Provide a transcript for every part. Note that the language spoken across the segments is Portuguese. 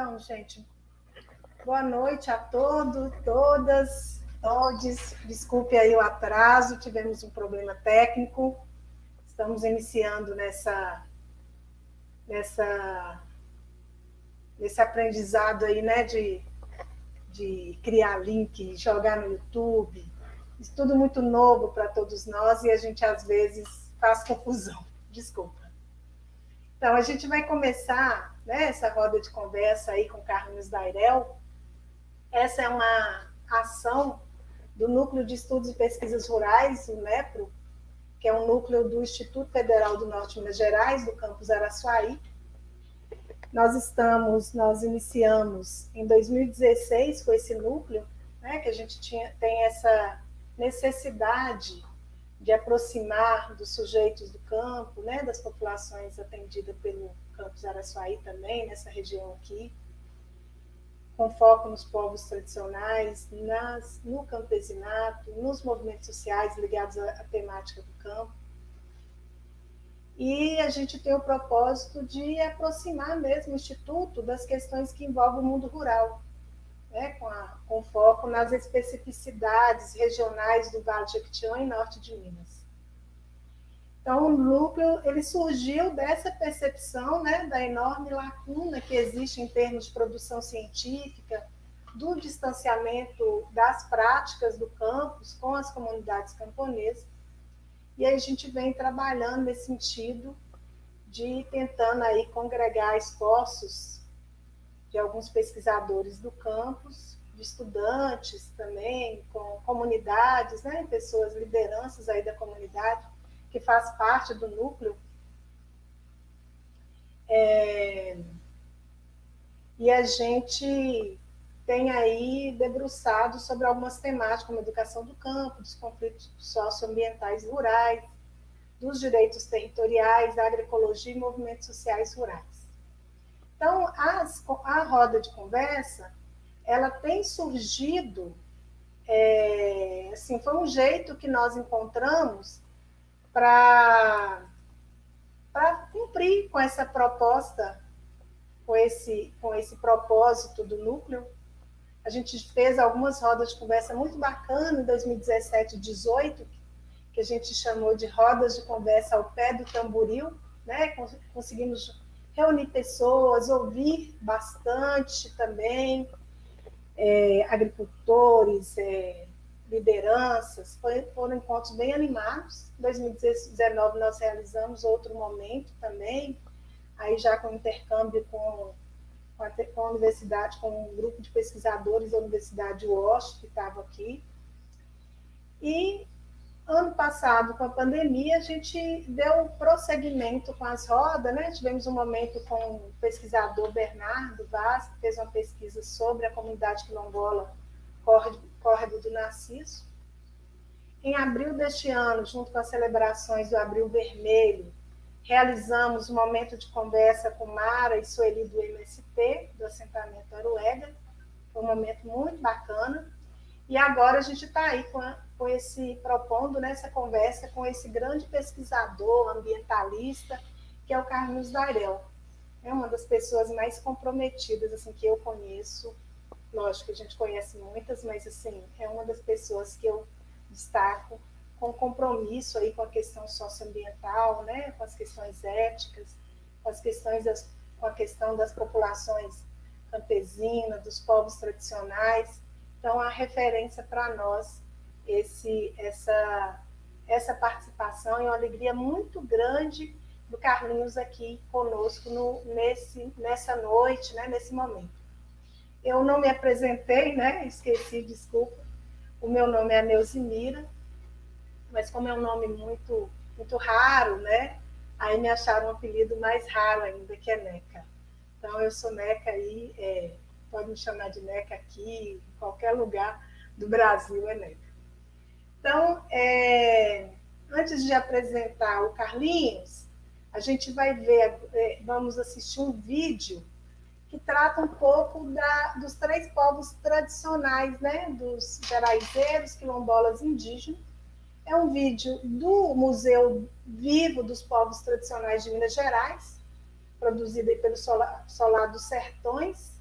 Então, gente, boa noite a todos, todas, todes. Desculpe aí o atraso, tivemos um problema técnico. Estamos iniciando nessa, nesse aprendizado aí, né, de criar link, jogar no YouTube. Isso tudo muito novo para todos nós e a gente às vezes faz confusão. Desculpa. Então, a gente vai começar, né, essa roda de conversa aí com Carlos Dairel. Essa é uma ação do Núcleo de Estudos e Pesquisas Rurais, o NEPRO, que é um núcleo do Instituto Federal do Norte de Minas Gerais, do campus Araçuaí. Nós iniciamos em 2016 com esse núcleo, né, que a gente tem essa necessidade de aproximar dos sujeitos do campo, né, das populações atendidas pelo campus Araçuaí também, nessa região aqui, com foco nos povos tradicionais, no campesinato, nos movimentos sociais ligados à temática do campo. E a gente tem o propósito de aproximar mesmo o Instituto das questões que envolvem o mundo rural, né, com foco nas especificidades regionais do Vale de Jequitinhonha e norte de Minas. Então, o núcleo ele surgiu dessa percepção, né, da enorme lacuna que existe em termos de produção científica, do distanciamento das práticas do campus com as comunidades camponesas. E aí a gente vem trabalhando nesse sentido de tentando aí congregar esforços de alguns pesquisadores do campus, de estudantes também, com comunidades, né, pessoas, lideranças aí da comunidade, que faz parte do núcleo. E a gente tem aí debruçado sobre algumas temáticas, como a educação do campo, dos conflitos socioambientais rurais, dos direitos territoriais, da agroecologia e movimentos sociais rurais. Então, a roda de conversa, ela tem surgido, assim, foi um jeito que nós encontramos para cumprir com essa proposta, com esse propósito do núcleo. A gente fez algumas rodas de conversa muito bacanas em 2017 e 2018, que a gente chamou de rodas de conversa ao pé do tamboril, né? Conseguimos reunir pessoas, ouvir bastante também, agricultores, lideranças, foram encontros bem animados. Em 2019 nós realizamos outro momento também, aí já com intercâmbio com a universidade, com um grupo de pesquisadores da Universidade UOSH, que estava aqui. E ano passado, com a pandemia, a gente deu prosseguimento com as rodas, né? Tivemos um momento com o pesquisador Bernardo Vaz, que fez uma pesquisa sobre a comunidade quilombola Córrego do Narciso. Em abril deste ano, junto com as celebrações do Abril Vermelho, realizamos um momento de conversa com Mara e Sueli do MST, do assentamento Aruega. Foi um momento muito bacana. E agora a gente está aí propondo nessa conversa com esse grande pesquisador ambientalista, que é o Carlos Dairel. É uma das pessoas mais comprometidas assim, que eu conheço. Lógico que a gente conhece muitas, mas assim, é uma das pessoas que eu destaco com compromisso aí com a questão socioambiental, né, com as questões éticas, com a questão das populações campesinas, dos povos tradicionais. Então, a referência para nós, essa participação, é uma alegria muito grande do Carlinhos aqui conosco nessa noite, né, nesse momento. Eu não me apresentei, né, esqueci, desculpa. O meu nome é Neusimira, mas como é um nome muito, muito raro, né, aí me acharam um apelido mais raro ainda, que é Neca. Então, eu sou Neca aí, pode me chamar de Neca aqui, em qualquer lugar do Brasil é Neca. Então, antes de apresentar o Carlinhos, a gente vai vamos assistir um vídeo que trata um pouco dos 3 povos tradicionais, né? Dos geraizeiros, quilombolas, indígenas. É um vídeo do Museu Vivo dos Povos Tradicionais de Minas Gerais, produzido aí pelo Solar dos Sertões,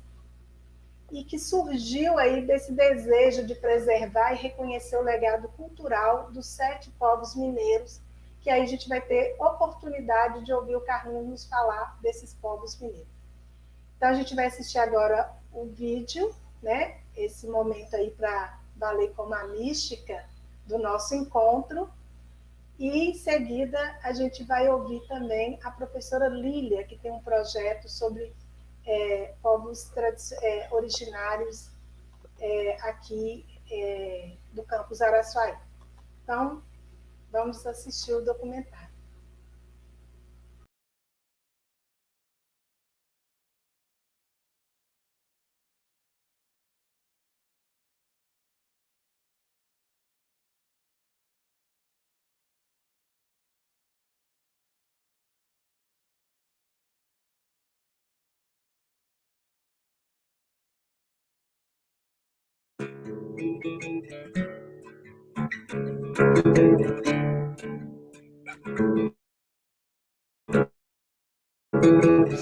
e que surgiu aí desse desejo de preservar e reconhecer o legado cultural dos 7 povos mineiros, que aí a gente vai ter oportunidade de ouvir o Carlinhos nos falar desses povos mineiros. Então, a gente vai assistir agora o vídeo, né? Esse momento aí para valer como a mística do nosso encontro. E, em seguida, a gente vai ouvir também a professora Lília, que tem um projeto sobre povos originários aqui do campus Araçuaí. Então, vamos assistir o documentário.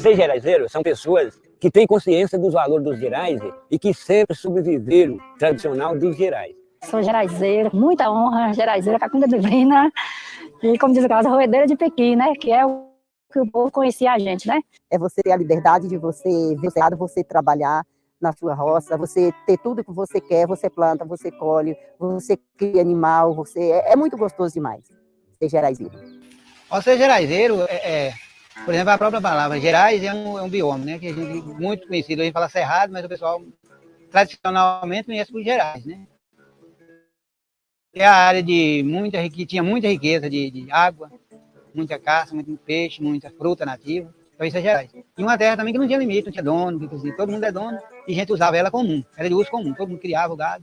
Ser geraizeiro são pessoas que têm consciência dos valores dos gerais e que sempre sobreviveram tradicional dos gerais. Sou geraizeira, muita honra, geraizeira, cacunda divina, e como diz o caso, roedeira de Pequim, né? Que é o que o povo conhecia a gente, né? É você ter a liberdade de você ver o cerrado, você trabalhar na sua roça, você ter tudo que você quer, você planta, você colhe, você cria animal, é muito gostoso demais ser geraizeiro. Ao ser geraizeiro, por exemplo, a própria palavra gerais é um bioma, né? Que a gente muito conhecido, a gente fala cerrado, mas o pessoal tradicionalmente conhece por gerais, né? É a área que tinha muita riqueza de água, muita caça, muito peixe, muita fruta nativa. Então isso é gerais. E uma terra também que não tinha limite, não tinha dono, todo mundo é dono, e a gente usava ela comum, era de uso comum, todo mundo criava o gado,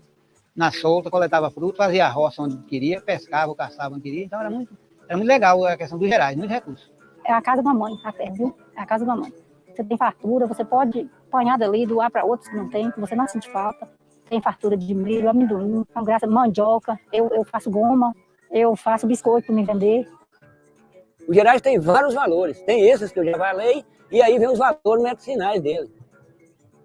na solta, coletava fruta, fazia a roça onde queria, pescava ou caçava onde queria, então era muito legal a questão dos gerais, muito recurso. É a casa da mãe, a terra, viu? É a casa da mãe. Você tem fartura, você pode apanhar dali, doar para outros que não tem, que você não sente falta. Tem fartura de milho, amendoim, com graça, mandioca, eu faço goma, eu faço biscoito para me vender. Os gerais têm vários valores, tem esses que eu já falei, e aí vem os valores medicinais dele.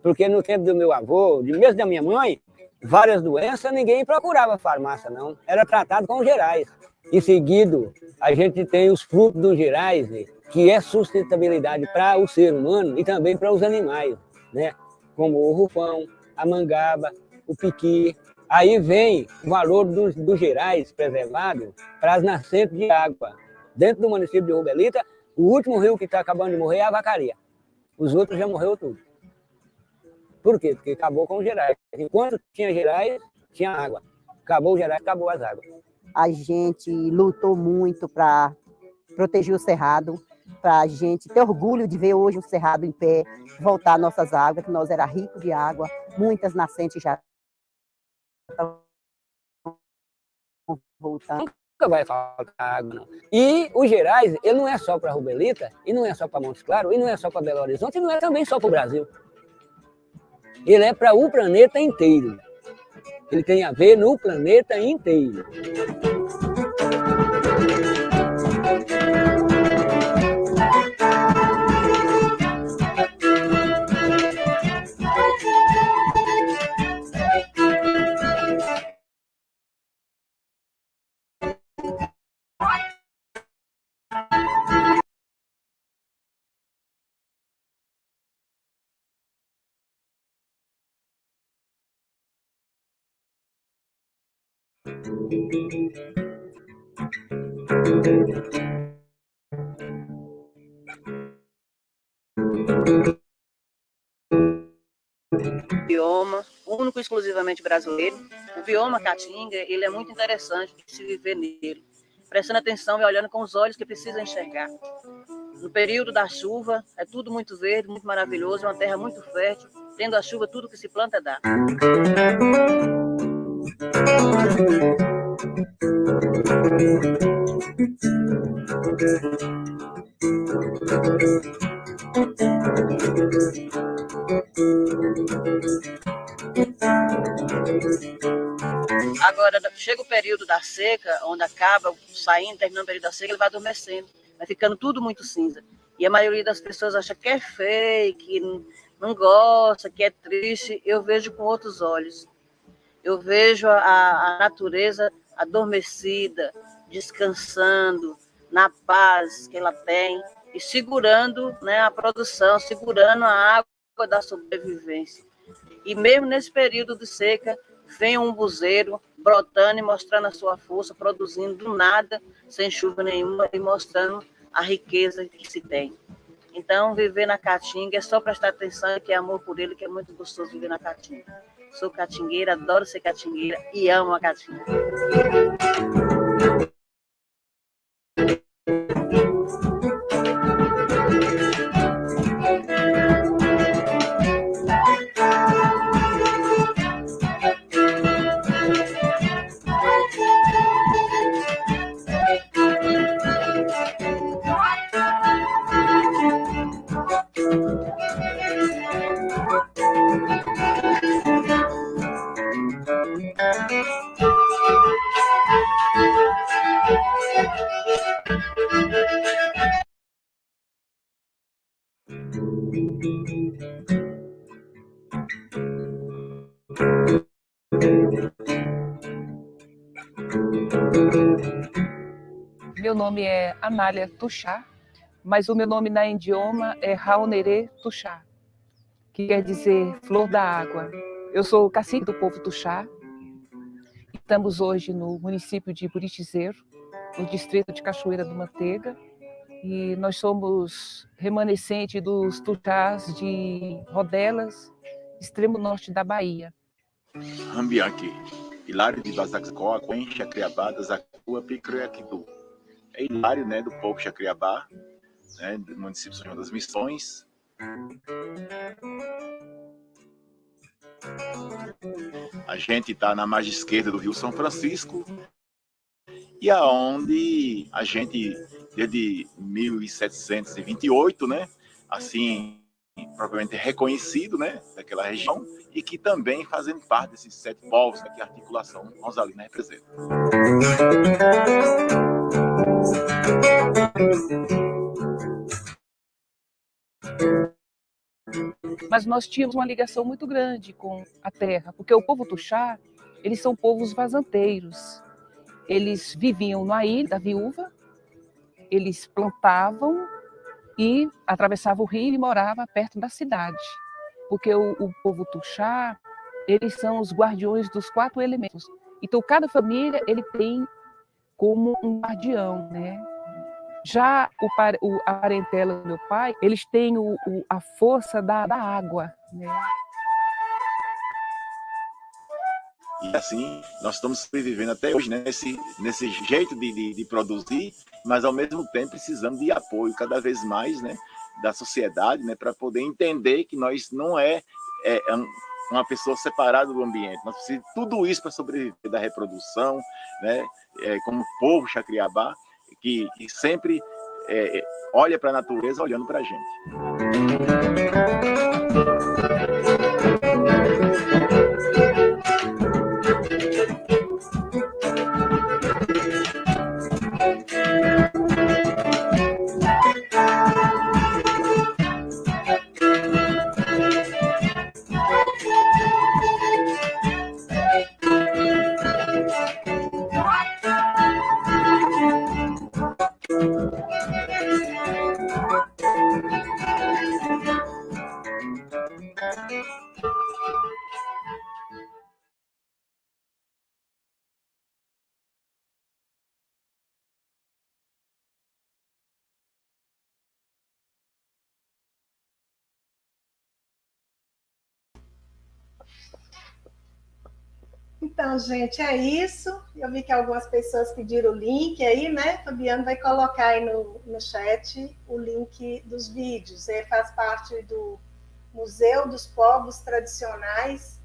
Porque no tempo do meu avô, mesmo da minha mãe, várias doenças, ninguém procurava farmácia, não. Era tratado com gerais. Em seguida, a gente tem os frutos dos gerais, que é sustentabilidade para o ser humano e também para os animais, né? Como o rufão, a mangaba, o piqui. Aí vem o valor dos gerais preservados para as nascentes de água. Dentro do município de Rubelita, o último rio que está acabando de morrer é a Vacaria. Os outros já morreu tudo. Por quê? Porque acabou com os gerais. Enquanto tinha gerais, tinha água. Acabou os gerais, acabou as águas. A gente lutou muito para proteger o cerrado, para a gente ter orgulho de ver hoje o cerrado em pé, voltar às nossas águas, que nós era rico de água, muitas nascentes já estão voltando. Nunca vai faltar água, não. E os gerais, ele não é só para Rubelita, e não é só para Montes Claros, e não é só para Belo Horizonte, e não é também só para o Brasil. Ele é para o planeta inteiro. Ele tem a ver no planeta inteiro. Bioma único e exclusivamente brasileiro. O bioma Caatinga, ele é muito interessante de se viver nele, prestando atenção e olhando com os olhos que precisa enxergar. No período da chuva, é tudo muito verde, muito maravilhoso, é uma terra muito fértil, tendo a chuva, tudo que se planta dá. Agora, chega o período da seca, onde acaba saindo, terminando o período da seca, ele vai adormecendo, vai ficando tudo muito cinza. E a maioria das pessoas acha que é fake, não gosta, que é triste, eu vejo com outros olhos. Eu vejo a natureza adormecida, descansando, na paz que ela tem, e segurando, né, a produção, segurando a água da sobrevivência. E mesmo nesse período de seca, vem um umbuzeiro brotando e mostrando a sua força, produzindo do nada, sem chuva nenhuma, e mostrando a riqueza que se tem. Então, viver na Caatinga é só prestar atenção, que é amor por ele, que é muito gostoso viver na Caatinga. Sou catingueira, adoro ser catingueira e amo a Caatinga. Meu nome é Anália Tuxá, mas o meu nome na idioma é Raonerê Tuxá, que quer dizer flor da água. Eu sou cacique do povo Tuxá. Estamos hoje no município de Buritizeiro, no distrito de Cachoeira do Manteiga, e nós somos remanescente dos Tuxás de Rodelas, extremo norte da Bahia. Rambianque, Hilário de Bazacoa, Coencha, Criabá, Zacua, Picreaquidu. É Hilário, né, do povo Chacriabá, né, do município de São João das Missões. A gente está na margem esquerda do Rio São Francisco, e aonde a gente, desde 1728, né, assim, propriamente reconhecido, né, daquela região, e que também fazem parte desses 7 povos que a articulação rosalina representa. Mas nós tínhamos uma ligação muito grande com a terra, porque o povo Tuxá, eles são povos vazanteiros. Eles viviam na Ilha da Viúva, eles plantavam e atravessavam o rio e moravam perto da cidade. Porque o povo Tuxá, eles são os guardiões dos 4 elementos. Então, cada família ele tem como um guardião, né? Já a parentela do meu pai, eles têm a força da água, né? E assim, nós estamos sobrevivendo até hoje, né? Nesse jeito de produzir, mas ao mesmo tempo precisamos de apoio cada vez mais, né, da sociedade, né, para poder entender que nós não é uma pessoa separada do ambiente. Nós precisamos de tudo isso para sobreviver, da reprodução, né, como povo Chacriabá, que sempre olha para a natureza olhando para a gente. Então, gente, é isso. Eu vi que algumas pessoas pediram o link aí, né? Fabiano vai colocar aí no chat o link dos vídeos. Ele faz parte do Museu dos Povos Tradicionais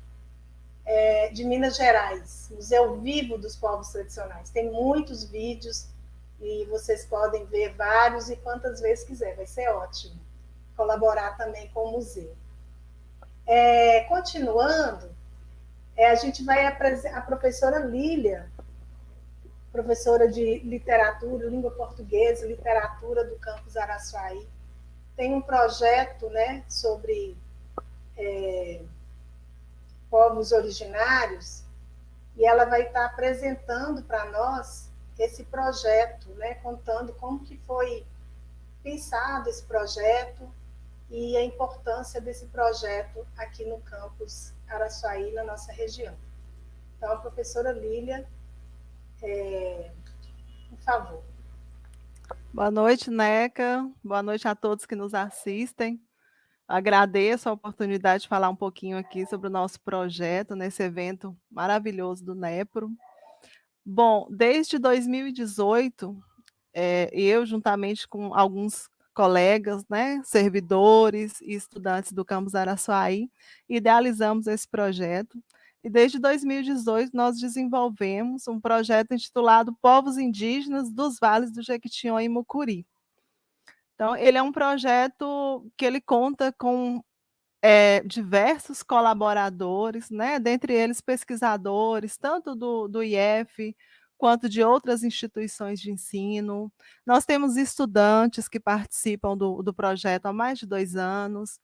de Minas Gerais, Museu Vivo dos Povos Tradicionais. Tem muitos vídeos e vocês podem ver vários e quantas vezes quiser. Vai ser ótimo colaborar também com o museu. Continuando, a gente vai apresentar a professora Lília, professora de literatura, língua portuguesa, literatura do campus Araçuaí. Tem um projeto, né, sobre povos originários, e ela vai estar apresentando para nós esse projeto, né, contando como que foi pensado esse projeto e a importância desse projeto aqui no campus Araçuaí, na nossa região. Então, a professora Lília, por favor. Boa noite, Neca. Boa noite a todos que nos assistem. Agradeço a oportunidade de falar um pouquinho aqui sobre o nosso projeto nesse evento maravilhoso do NEPRO. Bom, desde 2018, eu, juntamente com alguns colegas, né, servidores e estudantes do campus Araçuaí, idealizamos esse projeto. E desde 2018 nós desenvolvemos um projeto intitulado Povos Indígenas dos Vales do Jequitinhonha e Mucuri. Então, ele é um projeto que ele conta com diversos colaboradores, né, dentre eles pesquisadores, tanto do IF, quanto de outras instituições de ensino. Nós temos estudantes que participam do projeto há mais de 2 anos.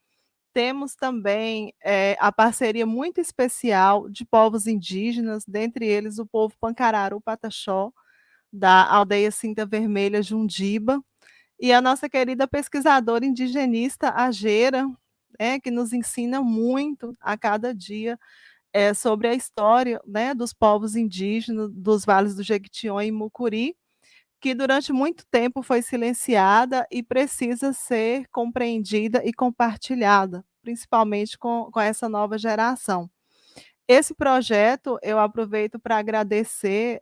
Temos também a parceria muito especial de povos indígenas, dentre eles o povo Pancararu Pataxó, da aldeia Cinta Vermelha Jundiba, e a nossa querida pesquisadora indigenista Agera, que nos ensina muito a cada dia sobre a história, né, dos povos indígenas dos vales do Jequitinhonha e Mucuri, que durante muito tempo foi silenciada e precisa ser compreendida e compartilhada, principalmente com essa nova geração. Esse projeto, eu aproveito para agradecer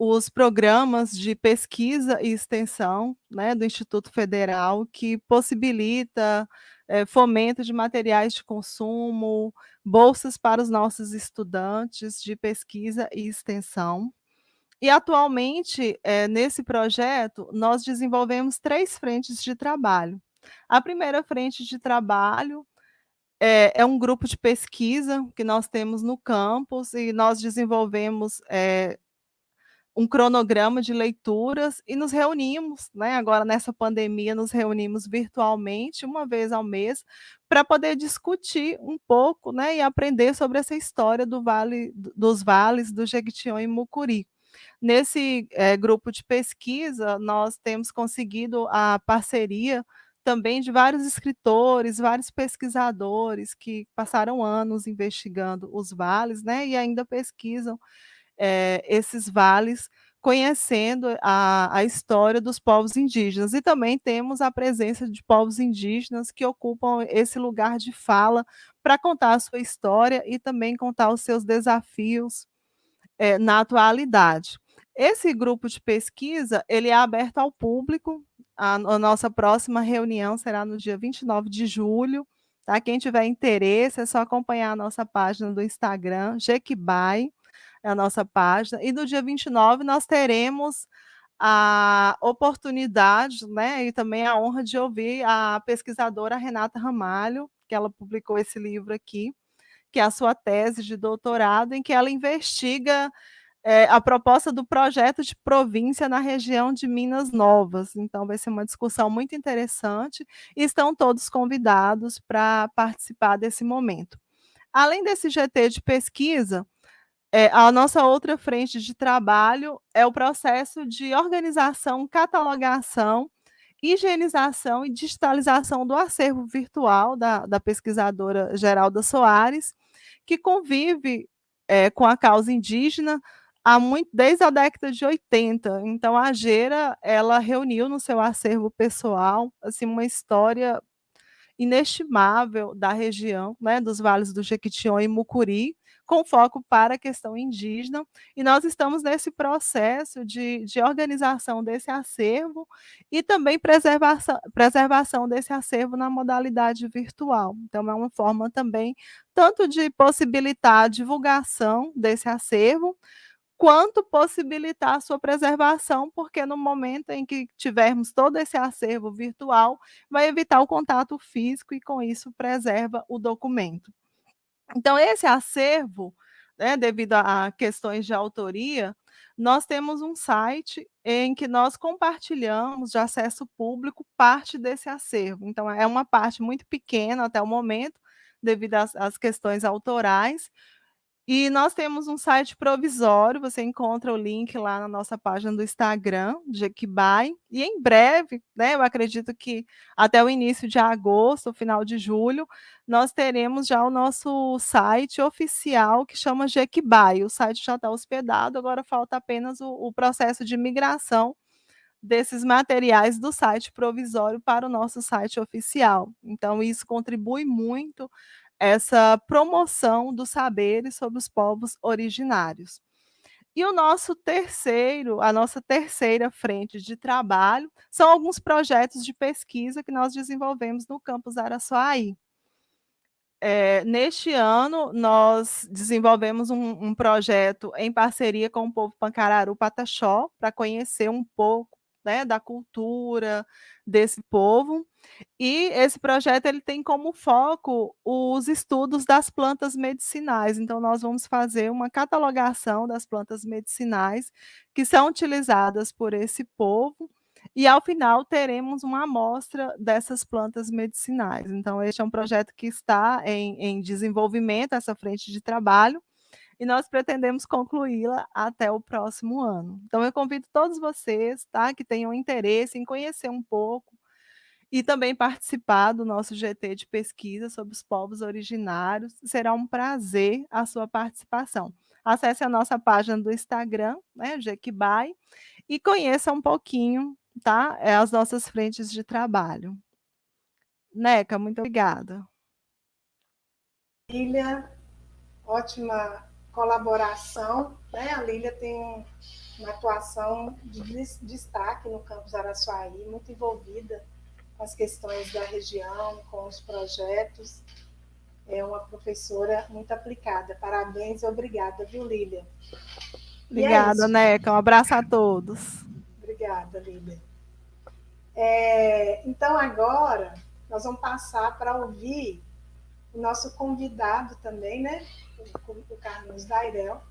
os programas de pesquisa e extensão, né, do Instituto Federal, que possibilita fomento de materiais de consumo, bolsas para os nossos estudantes de pesquisa e extensão. E, atualmente, nesse projeto, nós desenvolvemos 3 frentes de trabalho. A primeira frente de trabalho é um grupo de pesquisa que nós temos no campus, e nós desenvolvemos um cronograma de leituras e nos reunimos, né, agora nessa pandemia, nos reunimos virtualmente, uma vez ao mês, para poder discutir um pouco, né, e aprender sobre essa história dos vales do Jequitinhonha e Mucuri. Nesse grupo de pesquisa, nós temos conseguido a parceria também de vários escritores, vários pesquisadores que passaram anos investigando os vales, né, e ainda pesquisam esses vales, conhecendo a história dos povos indígenas. E também temos a presença de povos indígenas que ocupam esse lugar de fala para contar a sua história e também contar os seus desafios na atualidade. Esse grupo de pesquisa, ele é aberto ao público. A nossa próxima reunião será no dia 29 de julho. Tá? Quem tiver interesse, é só acompanhar a nossa página do Instagram, Jequibai, é a nossa página. E no dia 29 nós teremos a oportunidade, né, e também a honra de ouvir a pesquisadora Renata Ramalho, que ela publicou esse livro aqui, que é a sua tese de doutorado, em que ela investiga a proposta do projeto de província na região de Minas Novas. Então, vai ser uma discussão muito interessante e estão todos convidados para participar desse momento. Além desse GT de pesquisa, a nossa outra frente de trabalho é o processo de organização, catalogação, higienização e digitalização do acervo virtual da pesquisadora Geralda Soares, que convive com a causa indígena desde a década de 80. Então, a Gera, ela reuniu no seu acervo pessoal assim, uma história inestimável da região, né, dos vales do Jequitinhonha e Mucuri, com foco para a questão indígena, e nós estamos nesse processo de organização desse acervo e também preservação desse acervo na modalidade virtual. Então, é uma forma também tanto de possibilitar a divulgação desse acervo, quanto possibilitar a sua preservação, porque no momento em que tivermos todo esse acervo virtual, vai evitar o contato físico e, com isso, preserva o documento. Então, esse acervo, né, devido a questões de autoria, nós temos um site em que nós compartilhamos de acesso público parte desse acervo. Então, é uma parte muito pequena até o momento, devido às questões autorais, e nós temos um site provisório, você encontra o link lá na nossa página do Instagram, Jequibai, e em breve, né, eu acredito que até o início de agosto, final de julho, nós teremos já o nosso site oficial que chama Jequibai. O site já está hospedado, agora falta apenas o processo de migração desses materiais do site provisório para o nosso site oficial. Então, isso contribui muito essa promoção dos saberes sobre os povos originários. E o nosso terceiro, a nossa terceira frente de trabalho são alguns projetos de pesquisa que nós desenvolvemos no campus Araçuaí. Neste ano, nós desenvolvemos um projeto em parceria com o povo Pancararu Pataxó, para conhecer um pouco, né, da cultura desse povo. E esse projeto ele tem como foco os estudos das plantas medicinais. Então, nós vamos fazer uma catalogação das plantas medicinais que são utilizadas por esse povo, e ao final teremos uma amostra dessas plantas medicinais. Então, este é um projeto que está em desenvolvimento, essa frente de trabalho, e nós pretendemos concluí-la até o próximo ano. Então, eu convido todos vocês, tá, que tenham interesse em conhecer um pouco e também participar do nosso GT de pesquisa sobre os povos originários. Será um prazer a sua participação. Acesse a nossa página do Instagram, né, Jequibai, e conheça um pouquinho, tá, as nossas frentes de trabalho. Neca, muito obrigada. Lília, ótima colaboração, né? A Lília tem uma atuação de destaque no campus Araçuaí, muito envolvida com as questões da região, com os projetos. É uma professora muito aplicada. Parabéns e obrigada, viu, Lília? Obrigada, Neca. Um abraço a todos. Obrigada, Lília. Então, agora, nós vamos passar para ouvir o nosso convidado também, né? O Carlinhos Dairel.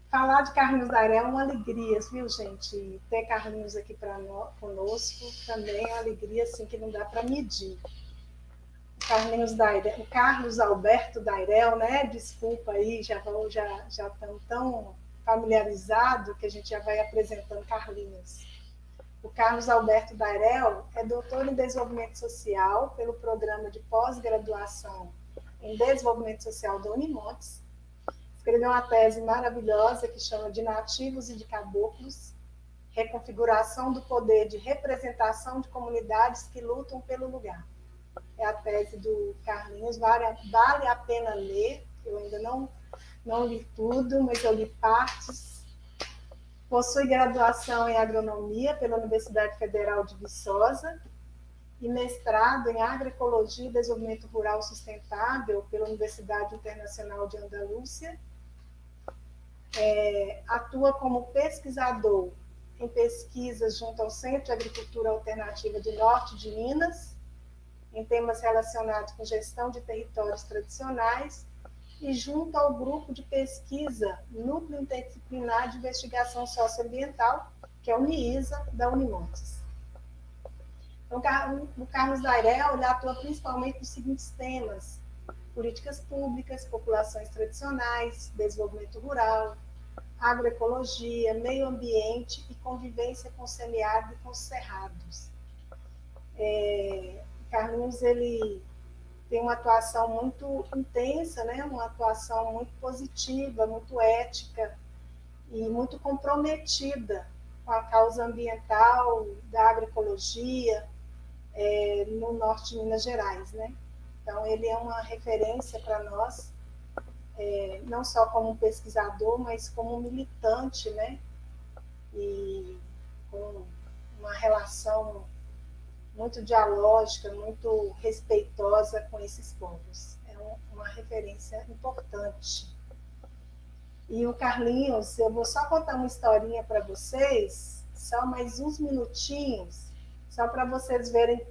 Falar de Carlinhos Dairel é uma alegria, viu, gente? Ter Carlinhos aqui conosco também é uma alegria assim, que não dá para medir. O Carlos Alberto Dairel, né? Desculpa aí, já estamos tão familiarizados que a gente já vai apresentando Carlinhos. O Carlos Alberto Dairel é doutor em Desenvolvimento Social pelo Programa de Pós-Graduação em Desenvolvimento Social da Unimontes. Escreveu uma tese maravilhosa que chama de Nativos e de Caboclos, Reconfiguração do Poder de Representação de Comunidades que Lutam pelo Lugar. É a tese do Carlinhos, vale a pena ler, eu ainda não li tudo, mas eu li partes. Possui graduação em Agronomia pela Universidade Federal de Viçosa e mestrado em Agroecologia e Desenvolvimento Rural Sustentável pela Universidade Internacional de Andalúcia. Atua como pesquisador em pesquisas junto ao Centro de Agricultura Alternativa do Norte de Minas, em temas relacionados com gestão de territórios tradicionais, e junto ao grupo de pesquisa Núcleo Interdisciplinar de Investigação Socioambiental, que é o NIISA, da Unimontes. Então, o Carlos Dairel atua principalmente nos seguintes temas: políticas públicas, populações tradicionais, desenvolvimento rural, agroecologia, meio ambiente e convivência com o semiárido e com os cerrados. Carlinhos, ele tem uma atuação muito intensa, né? Uma atuação muito positiva, muito ética e muito comprometida com a causa ambiental, da agroecologia, no norte de Minas Gerais, né? Então, ele é uma referência para nós, não só como pesquisador, mas como militante, né? E com uma relação muito dialógica, muito respeitosa com esses povos. É uma referência importante. E o Carlinhos, eu vou só contar uma historinha para vocês, só mais uns minutinhos, só para vocês verem,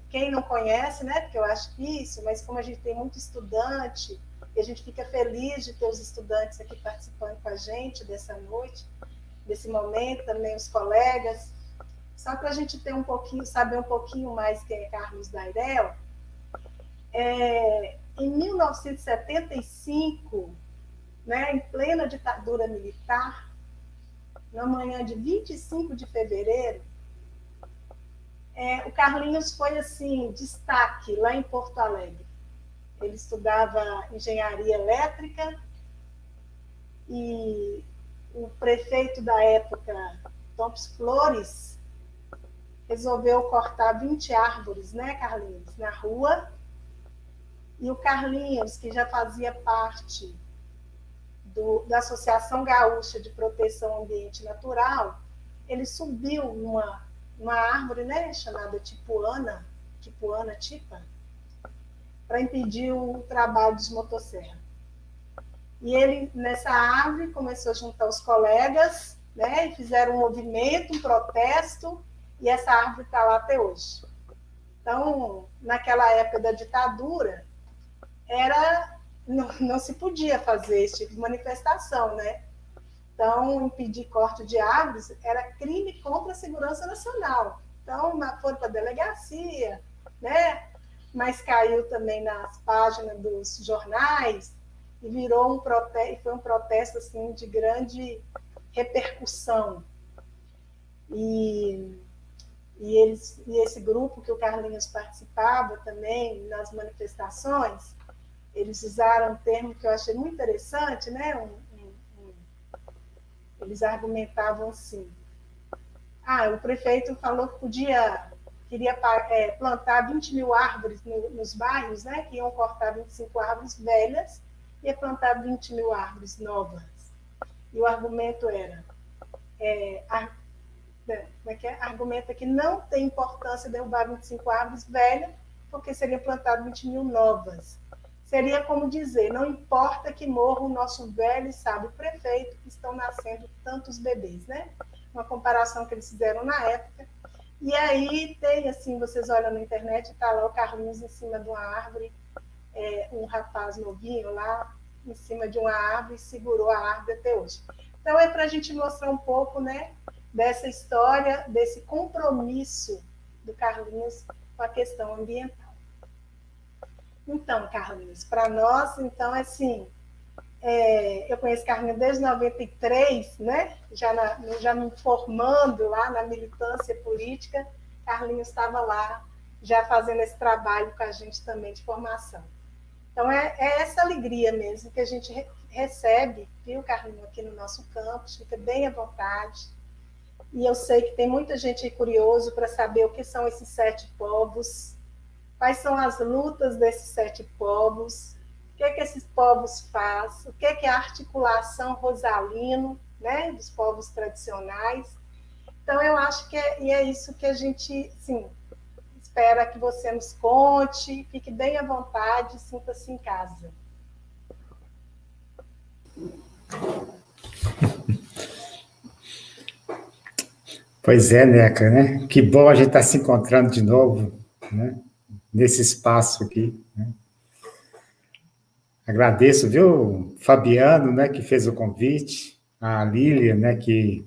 quem não conhece, né? Porque eu acho difícil, mas como a gente tem muito estudante, E a gente fica feliz de ter os estudantes aqui participando com a gente dessa noite, desse momento, também os colegas. Só para a gente ter um pouquinho, saber um pouquinho mais quem é Carlos Dairel, em 1975, né, em plena ditadura militar, na manhã de 25 de fevereiro, o Carlinhos foi assim, destaque lá em Porto Alegre. Ele estudava engenharia elétrica e o prefeito da época, Thompson Flores, resolveu cortar 20 árvores, né, Carlinhos, na rua. E o Carlinhos, que já fazia parte da Associação Gaúcha de Proteção ao Ambiente Natural, ele subiu uma árvore, né, chamada tipuana, para impedir o trabalho dos motosserras. E ele, nessa árvore, começou a juntar os colegas, né, e fizeram um movimento, um protesto, e essa árvore está lá até hoje. Então, naquela época da ditadura, não se podia fazer esse tipo de manifestação, né? Então, impedir corte de árvores era crime contra a segurança nacional. Então, foram para a delegacia, né? Mas caiu também nas páginas dos jornais e virou um protesto, foi um protesto assim, de grande repercussão. E esse grupo que o Carlinhos participava também nas manifestações, eles usaram um termo que eu achei muito interessante, né? Eles argumentavam assim: o prefeito falou que queria plantar 20 mil árvores nos bairros, né? Que iam cortar 25 árvores velhas e ia plantar 20 mil árvores novas. E o argumento era, argumenta que não tem importância derrubar 25 árvores velhas, porque seria plantado 20 mil novas. Seria como dizer, não importa que morra o nosso velho e sábio prefeito, que estão nascendo tantos bebês, né? Uma comparação que eles fizeram na época. E aí tem, assim, vocês olham na internet, está lá o Carlinhos em cima de uma árvore, um rapaz novinho lá em cima de uma árvore e segurou a árvore até hoje. Então, é para a gente mostrar um pouco, né, dessa história, desse compromisso do Carlinhos com a questão ambiental. Então, Carlinhos, para nós, então, assim, eu conheço Carlinhos desde 93, né? Já me formando lá na militância política, Carlinhos estava lá, já fazendo esse trabalho com a gente também de formação. Então, é essa alegria mesmo que a gente recebe, viu, Carlinhos, aqui no nosso campus, fica bem à vontade. E eu sei que tem muita gente curioso para saber o que são esses 7 povos, quais são as lutas desses 7 povos, o que esses povos fazem, o que é a articulação rosalino, né, dos povos tradicionais. Então, eu acho que é isso que a gente, sim, espera que você nos conte, fique bem à vontade, sinta-se em casa. Pois é, Neca, né? Que bom a gente estar se encontrando de novo, né? Nesse espaço aqui, né? Agradeço, viu, Fabiano, né, que fez o convite, a Lília, né, que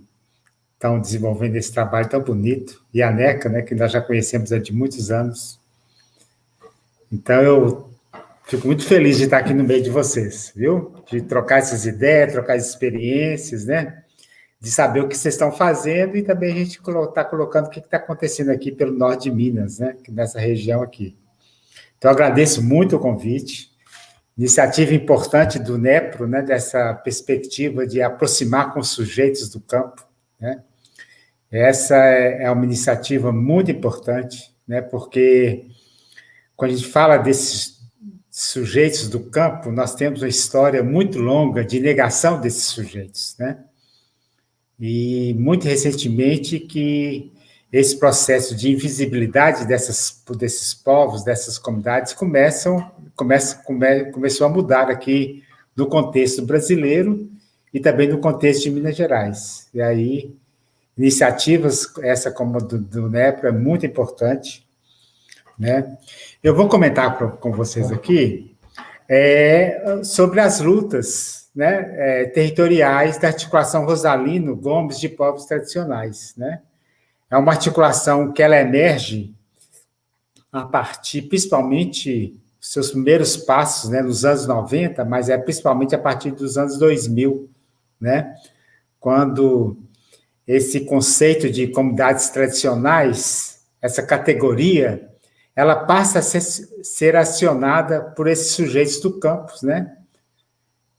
estão desenvolvendo esse trabalho tão bonito, e a Neca, né, que nós já conhecemos há de muitos anos. Então, eu fico muito feliz de estar aqui no meio de vocês, viu? De trocar essas ideias, trocar as experiências, né? De saber o que vocês estão fazendo e também a gente está colocando o que está acontecendo aqui pelo norte de Minas, né? Nessa região aqui. Então, eu agradeço muito o convite. Iniciativa importante do NEPRO, né? Dessa perspectiva de aproximar com os sujeitos do campo, né? Essa é uma iniciativa muito importante, né? Porque quando a gente fala desses sujeitos do campo, nós temos uma história muito longa de negação desses sujeitos, né? E, muito recentemente, que esse processo de invisibilidade desses povos, dessas comunidades, começou a mudar aqui no contexto brasileiro e também no contexto de Minas Gerais. E aí, iniciativas, essa como do NEPRO, é muito importante, né? Eu vou comentar com vocês aqui sobre as lutas, né, territoriais da articulação Rosalino Gomes de povos tradicionais, né? É uma articulação que ela emerge a partir, principalmente, seus primeiros passos, né, nos anos 90, mas principalmente a partir dos anos 2000, né, quando esse conceito de comunidades tradicionais, essa categoria, ela passa a ser acionada por esses sujeitos do campus, né,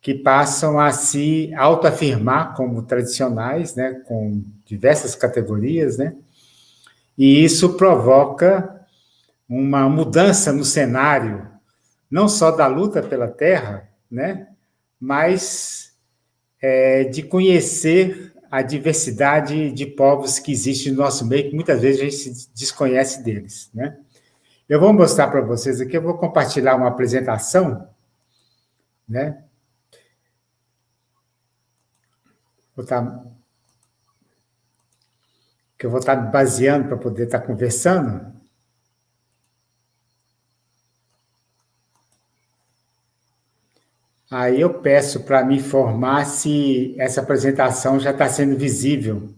que passam a se autoafirmar como tradicionais, né, com diversas categorias, né, e isso provoca uma mudança no cenário, não só da luta pela terra, né, mas de conhecer a diversidade de povos que existe no nosso meio, que muitas vezes a gente se desconhece deles, né. Eu vou mostrar para vocês aqui, eu vou compartilhar uma apresentação, né, que eu vou estar me baseando para poder estar conversando. Aí eu peço para me informar se essa apresentação já está sendo visível.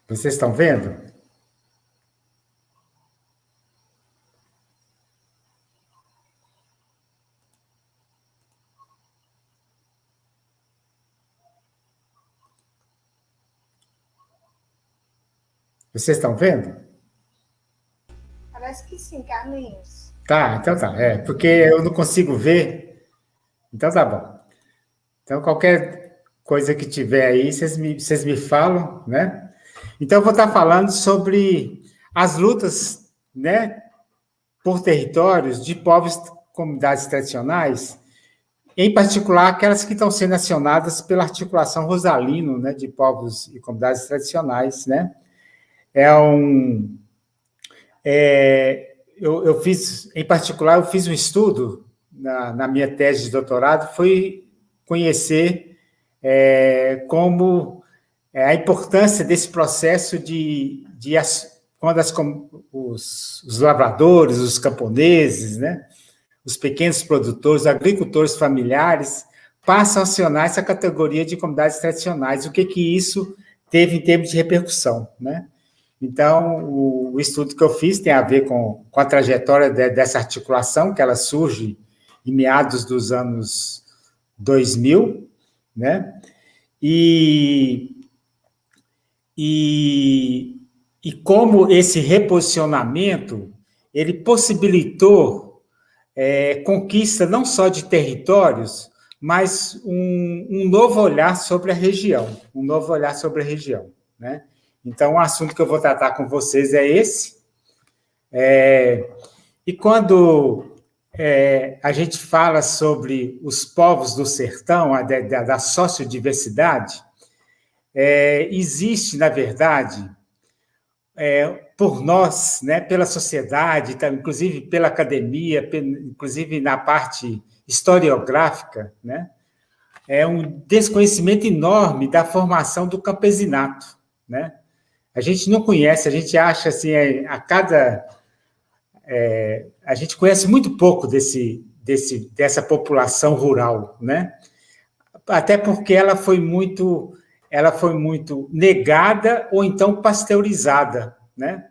Vocês estão vendo? Vocês estão vendo? Parece que sim, Carlinhos. Tá, então tá. Porque eu não consigo ver. Então tá bom. Então, qualquer coisa que tiver aí, vocês me falam, né? Então, eu vou estar falando sobre as lutas, né, por territórios de povos, comunidades tradicionais, em particular aquelas que estão sendo acionadas pela articulação Rosalino, né, de povos e comunidades tradicionais, né? Eu fiz, em particular, eu fiz um estudo na minha tese de doutorado, foi conhecer como a importância desse processo quando os lavradores, os camponeses, né, os pequenos produtores, agricultores familiares, passam a acionar essa categoria de comunidades tradicionais. O que isso teve em termos de repercussão, né? Então, o estudo que eu fiz tem a ver com a trajetória dessa articulação, que ela surge em meados dos anos 2000, né? E como esse reposicionamento, ele possibilitou conquista não só de territórios, mas um novo olhar sobre a região, né? Então, o assunto que eu vou tratar com vocês é esse. E quando a gente fala sobre os povos do sertão, da sociodiversidade, existe, na verdade, por nós, né, pela sociedade, inclusive pela academia, inclusive na parte historiográfica, né, um desconhecimento enorme da formação do campesinato, né? A gente não conhece, a gente acha assim, a gente conhece muito pouco dessa população rural, né? Até porque ela foi muito negada ou então pasteurizada, né?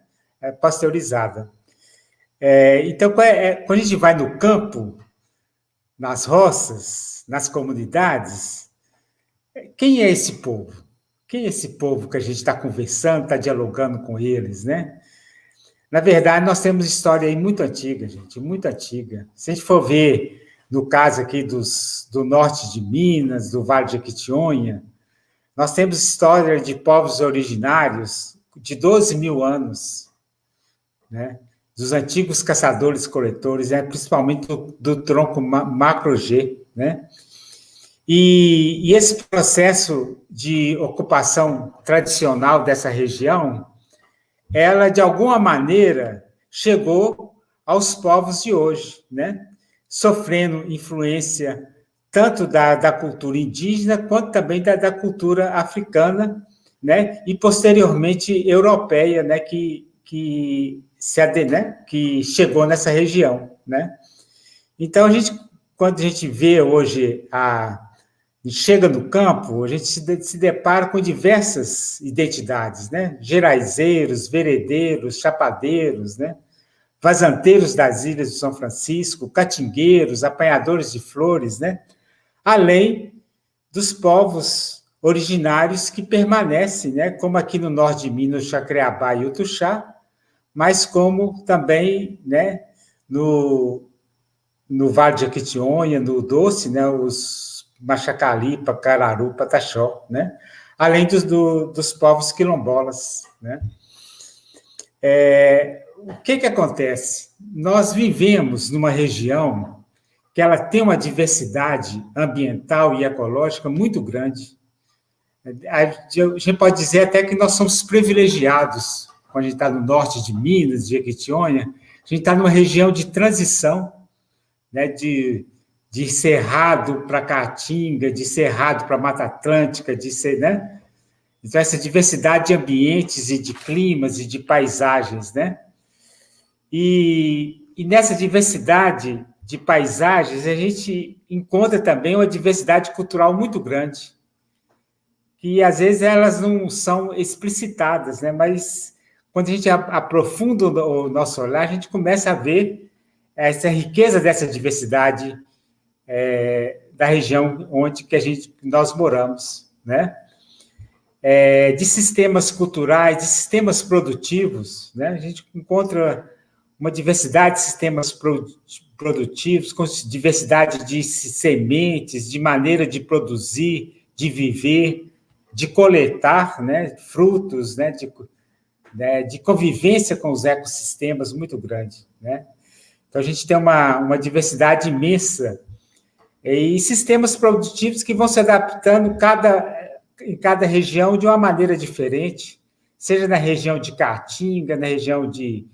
Pasteurizada. Então, quando a gente vai no campo, nas roças, nas comunidades, quem é esse povo? Quem é esse povo que a gente está conversando, está dialogando com eles, né? Na verdade, nós temos história aí muito antiga, gente, muito antiga. Se a gente for ver, no caso aqui do norte de Minas, do Vale de Jequitinhonha, nós temos história de povos originários de 12 mil anos, né? Dos antigos caçadores-coletores, principalmente do tronco macro-G, né? E esse processo de ocupação tradicional dessa região, ela, de alguma maneira, chegou aos povos de hoje, né? Sofrendo influência tanto da cultura indígena, quanto também da cultura africana, né? E, posteriormente, europeia, né? Que que chegou nessa região, né? Então, quando a gente vê hoje, chega no campo, a gente se depara com diversas identidades, né? Geraizeiros, veredeiros, chapadeiros, né? Vazanteiros das ilhas de São Francisco, catingueiros, apanhadores de flores, né? Além dos povos originários que permanecem, né? Como aqui no norte de Minas, o Chacreabá e o Tuxá, mas como também, né? No Vale de Jequitinhonha, no Doce, né? Os Machacalipa, Cararu, Pataxó, né? Além dos povos quilombolas, né? O que acontece? Nós vivemos numa região que ela tem uma diversidade ambiental e ecológica muito grande. A gente pode dizer até que nós somos privilegiados quando a gente está no norte de Minas, de Jequitinhonha. A gente está numa região de transição, né, de Cerrado para Caatinga, de Cerrado para Mata Atlântica, né? Então, essa diversidade de ambientes e de climas e de paisagens, né? E nessa diversidade de paisagens, a gente encontra também uma diversidade cultural muito grande, que às vezes elas não são explicitadas, né? Mas quando a gente aprofunda o nosso olhar, a gente começa a ver essa riqueza dessa diversidade da região onde nós moramos, né? De sistemas culturais, de sistemas produtivos, né? A gente encontra uma diversidade de sistemas produtivos, com diversidade de sementes, de maneira de produzir, de viver, de coletar, né? Frutos, né? De convivência com os ecossistemas muito grande, né? Então, a gente tem uma diversidade imensa e sistemas produtivos que vão se adaptando em cada região de uma maneira diferente, seja na região de Caatinga, na região de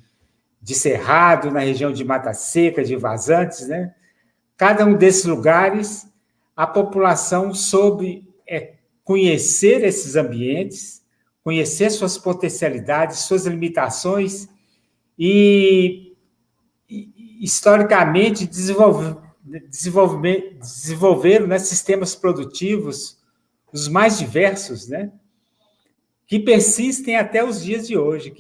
Cerrado, na região de Mata Seca, de Vazantes, né? Cada um desses lugares, a população soube conhecer esses ambientes, conhecer suas potencialidades, suas limitações e historicamente, desenvolveram, né, sistemas produtivos os mais diversos, né, que persistem até os dias de hoje,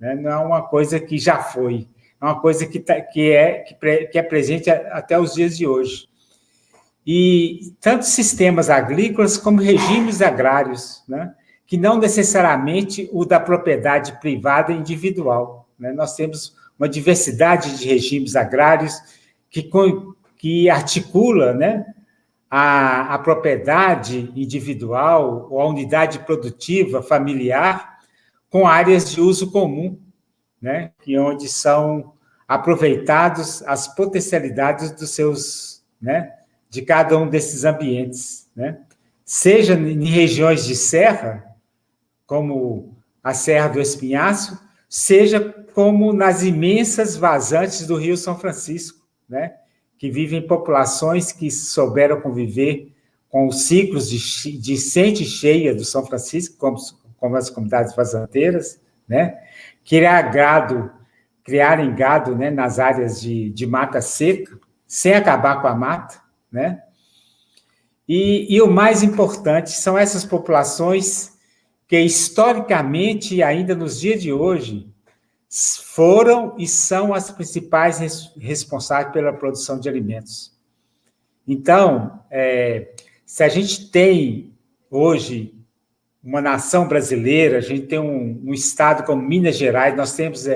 né, não é uma coisa que já foi, é uma coisa que é presente até os dias de hoje. E tanto sistemas agrícolas como regimes agrários, né, que não necessariamente o da propriedade privada individual, né? Nós temos uma diversidade de regimes agrários que articula, né, a propriedade individual ou a unidade produtiva familiar com áreas de uso comum, né, onde são aproveitados as potencialidades né, de cada um desses ambientes, né? Seja em regiões de serra, como a Serra do Espinhaço, seja como nas imensas vazantes do Rio São Francisco, né? Que vivem populações que souberam conviver com os ciclos de enchente cheia do São Francisco, como as comunidades vazanteiras, né? Criarem gado, né, nas áreas de mata seca, sem acabar com a mata, né? E o mais importante são essas populações que, historicamente, e ainda nos dias de hoje, foram e são as principais responsáveis pela produção de alimentos. Então, se a gente tem hoje uma nação brasileira, a gente tem um estado como Minas Gerais, nós temos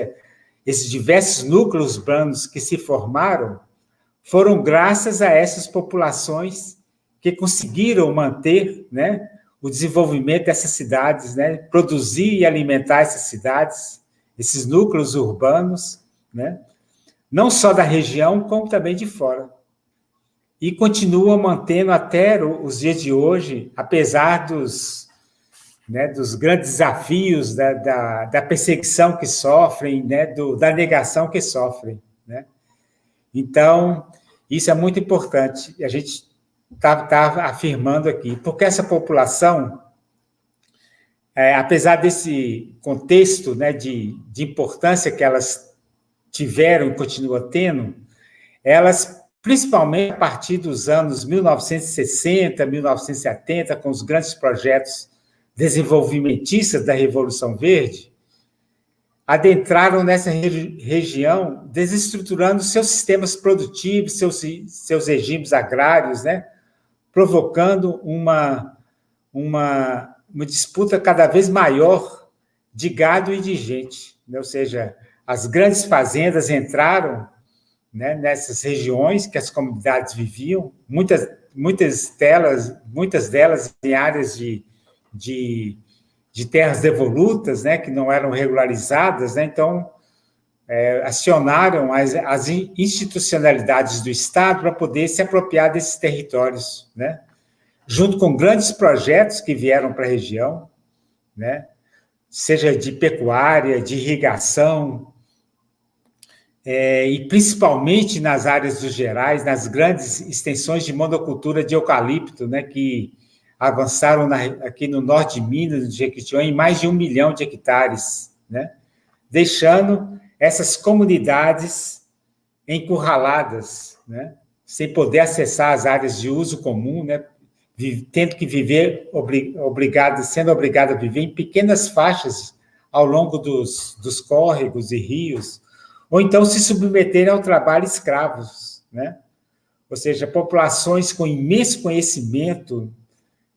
esses diversos núcleos urbanos que se formaram, foram graças a essas populações que conseguiram manter, né, o desenvolvimento dessas cidades, né, produzir e alimentar essas cidades, esses núcleos urbanos, né, não só da região, como também de fora. E continuam mantendo até os dias de hoje, apesar dos grandes desafios, da perseguição que sofrem, né, da negação que sofrem, né? Então, isso é muito importante. A gente está afirmando aqui, porque essa população, apesar desse contexto, né, de importância que elas tiveram e continuam tendo, elas, principalmente a partir dos anos 1960, 1970, com os grandes projetos desenvolvimentistas da Revolução Verde, adentraram nessa região, desestruturando seus sistemas produtivos, seus regimes agrários, né, provocando uma disputa cada vez maior de gado e de gente, né? Ou seja, as grandes fazendas entraram, né, nessas regiões que as comunidades viviam, muitas delas em áreas de terras devolutas, né, que não eram regularizadas, né? Então, acionaram as institucionalidades do Estado para poder se apropriar desses territórios, né? Junto com grandes projetos que vieram para a região, né? Seja de pecuária, de irrigação, e principalmente nas áreas dos Gerais, nas grandes extensões de monocultura de eucalipto, né, que avançaram aqui no norte de Minas, no Jequitinhonha, em mais de 1 milhão de hectares, né, deixando essas comunidades encurraladas, né, sem poder acessar as áreas de uso comum, né, tendo que viver, sendo obrigado a viver em pequenas faixas ao longo dos córregos e rios, ou então se submeterem ao trabalho escravos, né? Ou seja, populações com imenso conhecimento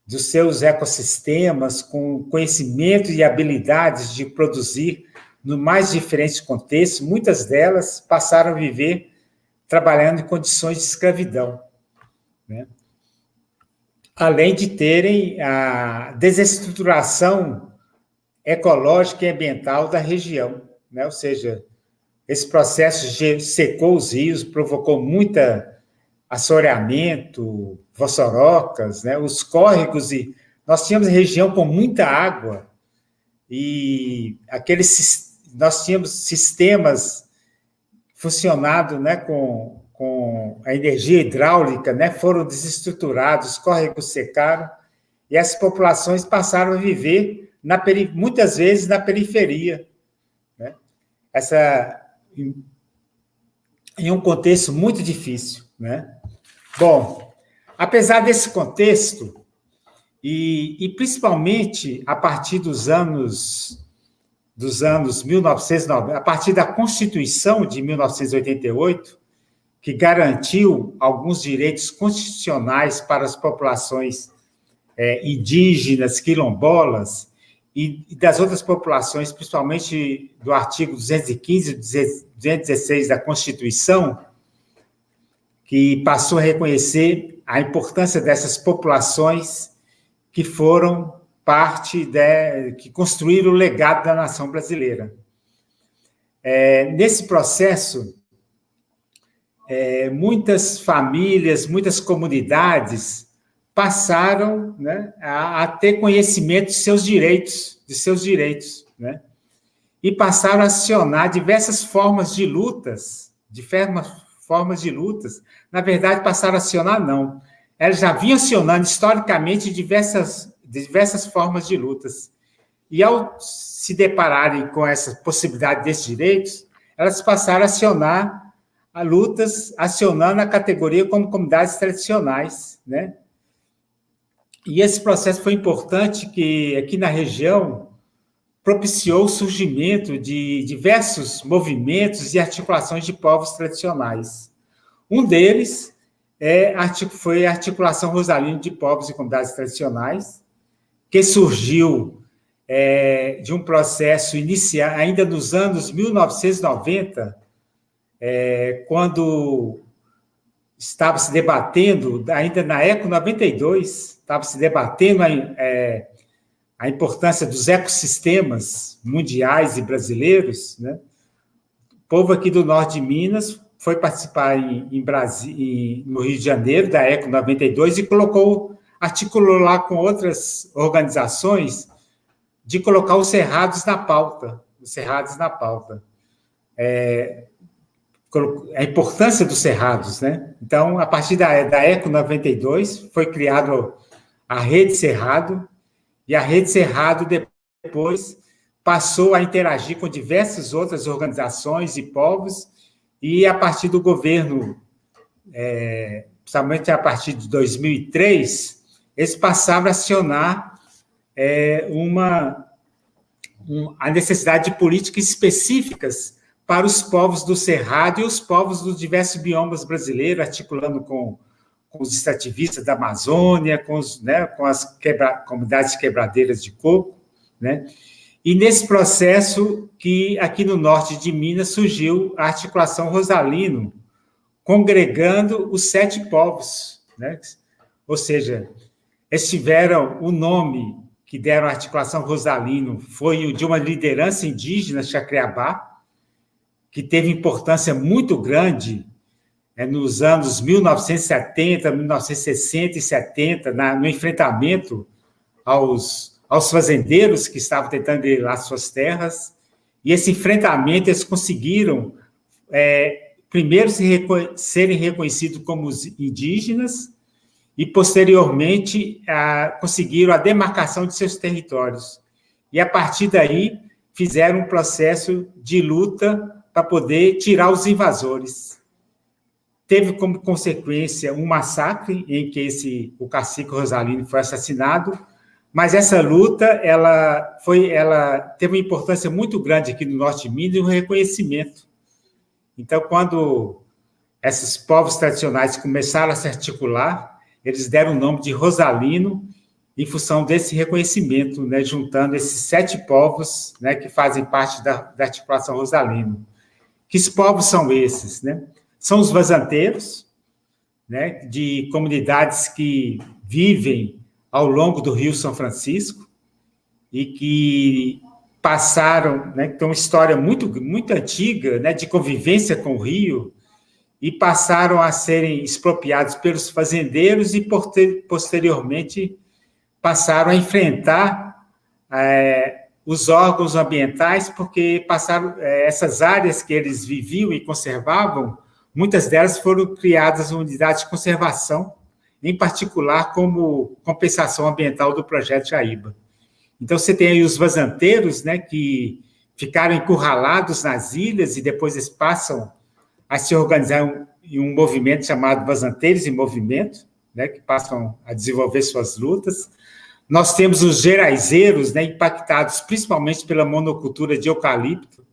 dos seus ecossistemas, com conhecimento e habilidades de produzir no mais diferentes contextos, muitas delas passaram a viver trabalhando em condições de escravidão, né? Além de terem a desestruturação ecológica e ambiental da região, né? Ou seja, esse processo secou os rios, provocou muito assoreamento, vossorocas, né? Os córregos, e nós tínhamos região com muita água, e nós tínhamos sistemas funcionando, né, com a energia hidráulica, né, foram desestruturados, os córregos secaram, e essas populações passaram a viver, muitas vezes, na periferia, né? Em um contexto muito difícil, né? Bom, apesar desse contexto, e principalmente a partir dos anos 1990, a partir da Constituição de 1988, que garantiu alguns direitos constitucionais para as populações indígenas, quilombolas, e das outras populações, principalmente do artigo 215 e 216 da Constituição, que passou a reconhecer a importância dessas populações que foram que construíram o legado da nação brasileira. Nesse processo, muitas famílias, muitas comunidades passaram, né, a ter conhecimento de seus direitos, né, e passaram a acionar diversas formas de lutas, na verdade, passaram a acionar, não, elas já vinham acionando historicamente diversas formas de lutas, e ao se depararem com essa possibilidade desses direitos, elas passaram a acionar lutas, acionando a categoria como comunidades tradicionais, né? E esse processo foi importante, que aqui na região propiciou o surgimento de diversos movimentos e articulações de povos tradicionais. Um deles foi a Articulação Rosalino de Povos e Comunidades Tradicionais, que surgiu de um processo inicial ainda nos anos 1990, quando estava se debatendo, ainda na ECO 92, estava se debatendo a importância dos ecossistemas mundiais e brasileiros, né? O povo aqui do norte de Minas foi participar no Rio de Janeiro, da ECO 92, e articulou lá com outras organizações de colocar os cerrados na pauta. A importância dos cerrados, né? Então, a partir da ECO 92, foi criada a Rede Cerrado, e a Rede Cerrado depois passou a interagir com diversas outras organizações e povos, e a partir do governo, principalmente a partir de 2003, eles passaram a acionar a necessidade de políticas específicas para os povos do Cerrado e os povos dos diversos biomas brasileiros, articulando com os extrativistas da Amazônia, com as comunidades quebradeiras de coco, né? E nesse processo que aqui no norte de Minas surgiu a articulação Rosalino, congregando os 7 povos, né? Ou seja, eles tiveram o nome que deram à articulação Rosalino, foi o de uma liderança indígena, Chacreabá, que teve importância muito grande nos anos 1970, 1960 e 70, no enfrentamento aos fazendeiros que estavam tentando grilar suas terras. E esse enfrentamento eles conseguiram, primeiro, serem reconhecidos como indígenas e, posteriormente, conseguiram a demarcação de seus territórios. E, a partir daí, fizeram um processo de luta para poder tirar os invasores. Teve como consequência um massacre em que o cacique Rosalino foi assassinado, mas essa luta ela teve uma importância muito grande aqui no norte de Minas e um reconhecimento. Então, quando esses povos tradicionais começaram a se articular, eles deram o nome de Rosalino em função desse reconhecimento, né, juntando esses 7 povos, né, que fazem parte da articulação Rosalino. Que povos são esses, né? São os vazanteiros, né, de comunidades que vivem ao longo do Rio São Francisco e que passaram, né, que tem uma história muito, muito antiga, né, de convivência com o rio, e passaram a serem expropriados pelos fazendeiros e, posteriormente, passaram a enfrentar os órgãos ambientais, porque essas áreas que eles viviam e conservavam, muitas delas foram criadas unidades de conservação, em particular como compensação ambiental do projeto Jaíba. Então, você tem aí os vazanteiros, né, que ficaram encurralados nas ilhas e depois eles passam a se organizar em um movimento chamado Vazanteiros em Movimento, né, que passam a desenvolver suas lutas. Nós temos os geraizeiros, né, impactados principalmente pela monocultura de eucalipto,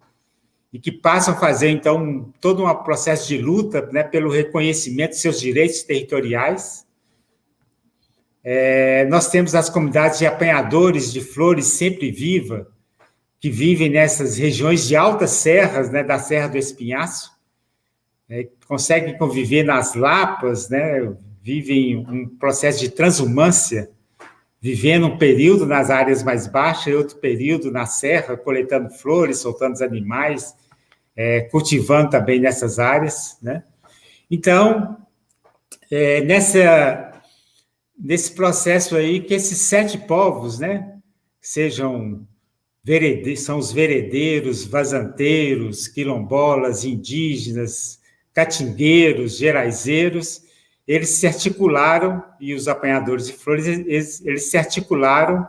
e que passam a fazer, então, todo um processo de luta, né, pelo reconhecimento de seus direitos territoriais. Nós temos as comunidades de apanhadores de flores sempre viva, que vivem nessas regiões de altas serras, né, da Serra do Espinhaço, conseguem conviver nas lapas, né, vivem um processo de transumância, vivendo um período nas áreas mais baixas e outro período na serra, coletando flores, soltando os animais, cultivando também nessas áreas, né? Então, nesse processo aí, que esses 7 povos, né, são os veredeiros, vazanteiros, quilombolas, indígenas, catingueiros, geraizeiros, eles se articularam, e os apanhadores de flores, eles se articularam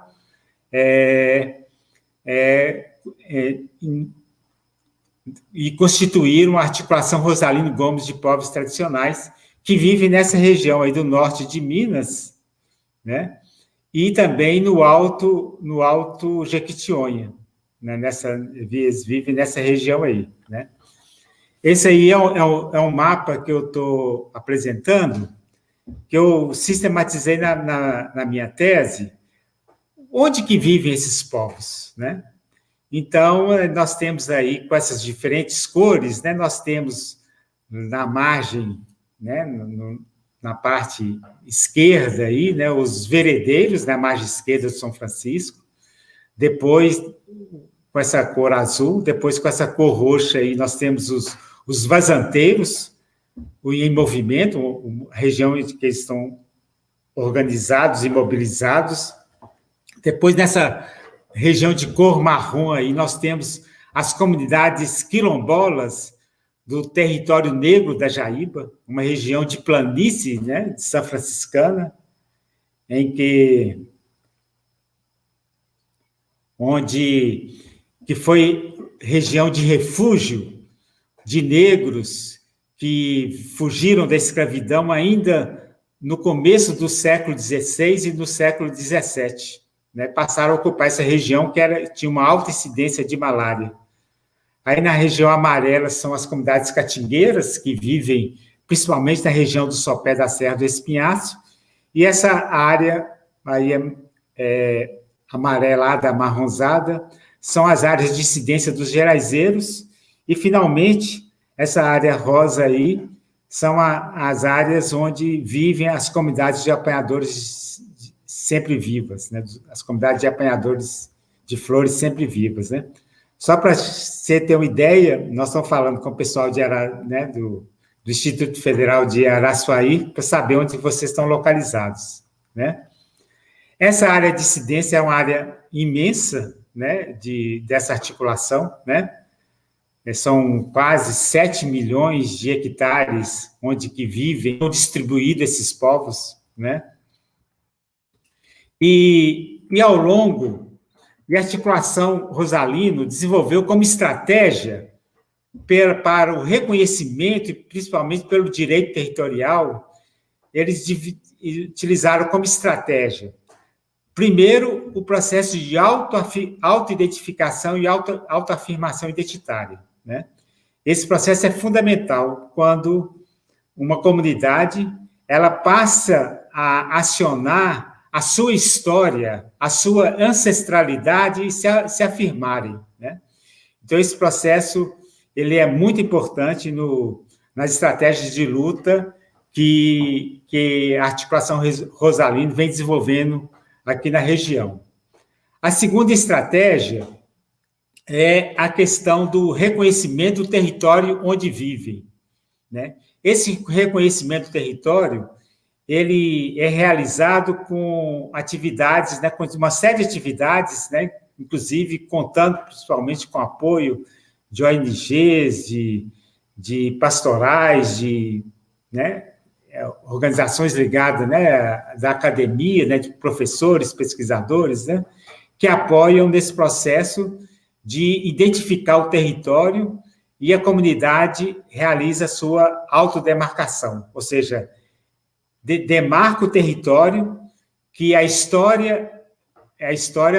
e constituíram a articulação Rosalino Gomes de povos tradicionais, que vivem nessa região aí do norte de Minas, né? E também no Alto Jequitinhonha, né? Eles vivem nessa região aí, né? Esse aí é um mapa que eu estou apresentando, que eu sistematizei na minha tese, onde que vivem esses povos, né? Então, nós temos aí, com essas diferentes cores, né, nós temos na margem, né, na parte esquerda, aí, né, os veredeiros, na margem esquerda de São Francisco, depois, com essa cor azul, depois, com essa cor roxa, aí, nós temos os vazanteiros, em movimento, a região em que eles estão organizados e mobilizados. Depois, nessa região de cor marrom, aí, nós temos as comunidades quilombolas do território negro da Jaíba, uma região de planície, né, de São Franciscana, em que que foi região de refúgio de negros que fugiram da escravidão ainda no começo do século XVI e no século XVII. Né? Passaram a ocupar essa região que tinha uma alta incidência de malária. Aí, na região amarela, são as comunidades catingueiras, que vivem principalmente na região do sopé da Serra do Espinhaço, e essa área aí amarelada, amarronzada, são as áreas de incidência dos geraizeiros, e, finalmente, essa área rosa aí são as áreas onde vivem as comunidades de apanhadores sempre vivas, né? As comunidades de apanhadores de flores sempre vivas, né? Só para você ter uma ideia, nós estamos falando com o pessoal né, do Instituto Federal de Araçuaí, para saber onde vocês estão localizados, né? Essa área de incidência é uma área imensa, né, dessa articulação, né? São quase 7 milhões de hectares onde que vivem, estão distribuídos esses povos, né? E ao longo, a articulação Rosalino desenvolveu como estratégia para o reconhecimento, e principalmente pelo direito territorial, eles utilizaram como estratégia, primeiro, o processo de autoidentificação e autoafirmação identitária, né? Esse processo é fundamental quando uma comunidade ela passa a acionar a sua história, a sua ancestralidade e se afirmarem, né? Então, esse processo ele é muito importante nas estratégias de luta que a articulação Rosalino vem desenvolvendo aqui na região. A segunda estratégia é a questão do reconhecimento do território onde vivem, né? Esse reconhecimento do território ele é realizado com atividades, né, com uma série de atividades, né, inclusive contando principalmente com apoio de ONGs, de pastorais, né, organizações ligadas, né, da academia, né, de professores, pesquisadores, né, que apoiam nesse processo de identificar o território e a comunidade realiza a sua autodemarcação, ou seja, demarca o território que a história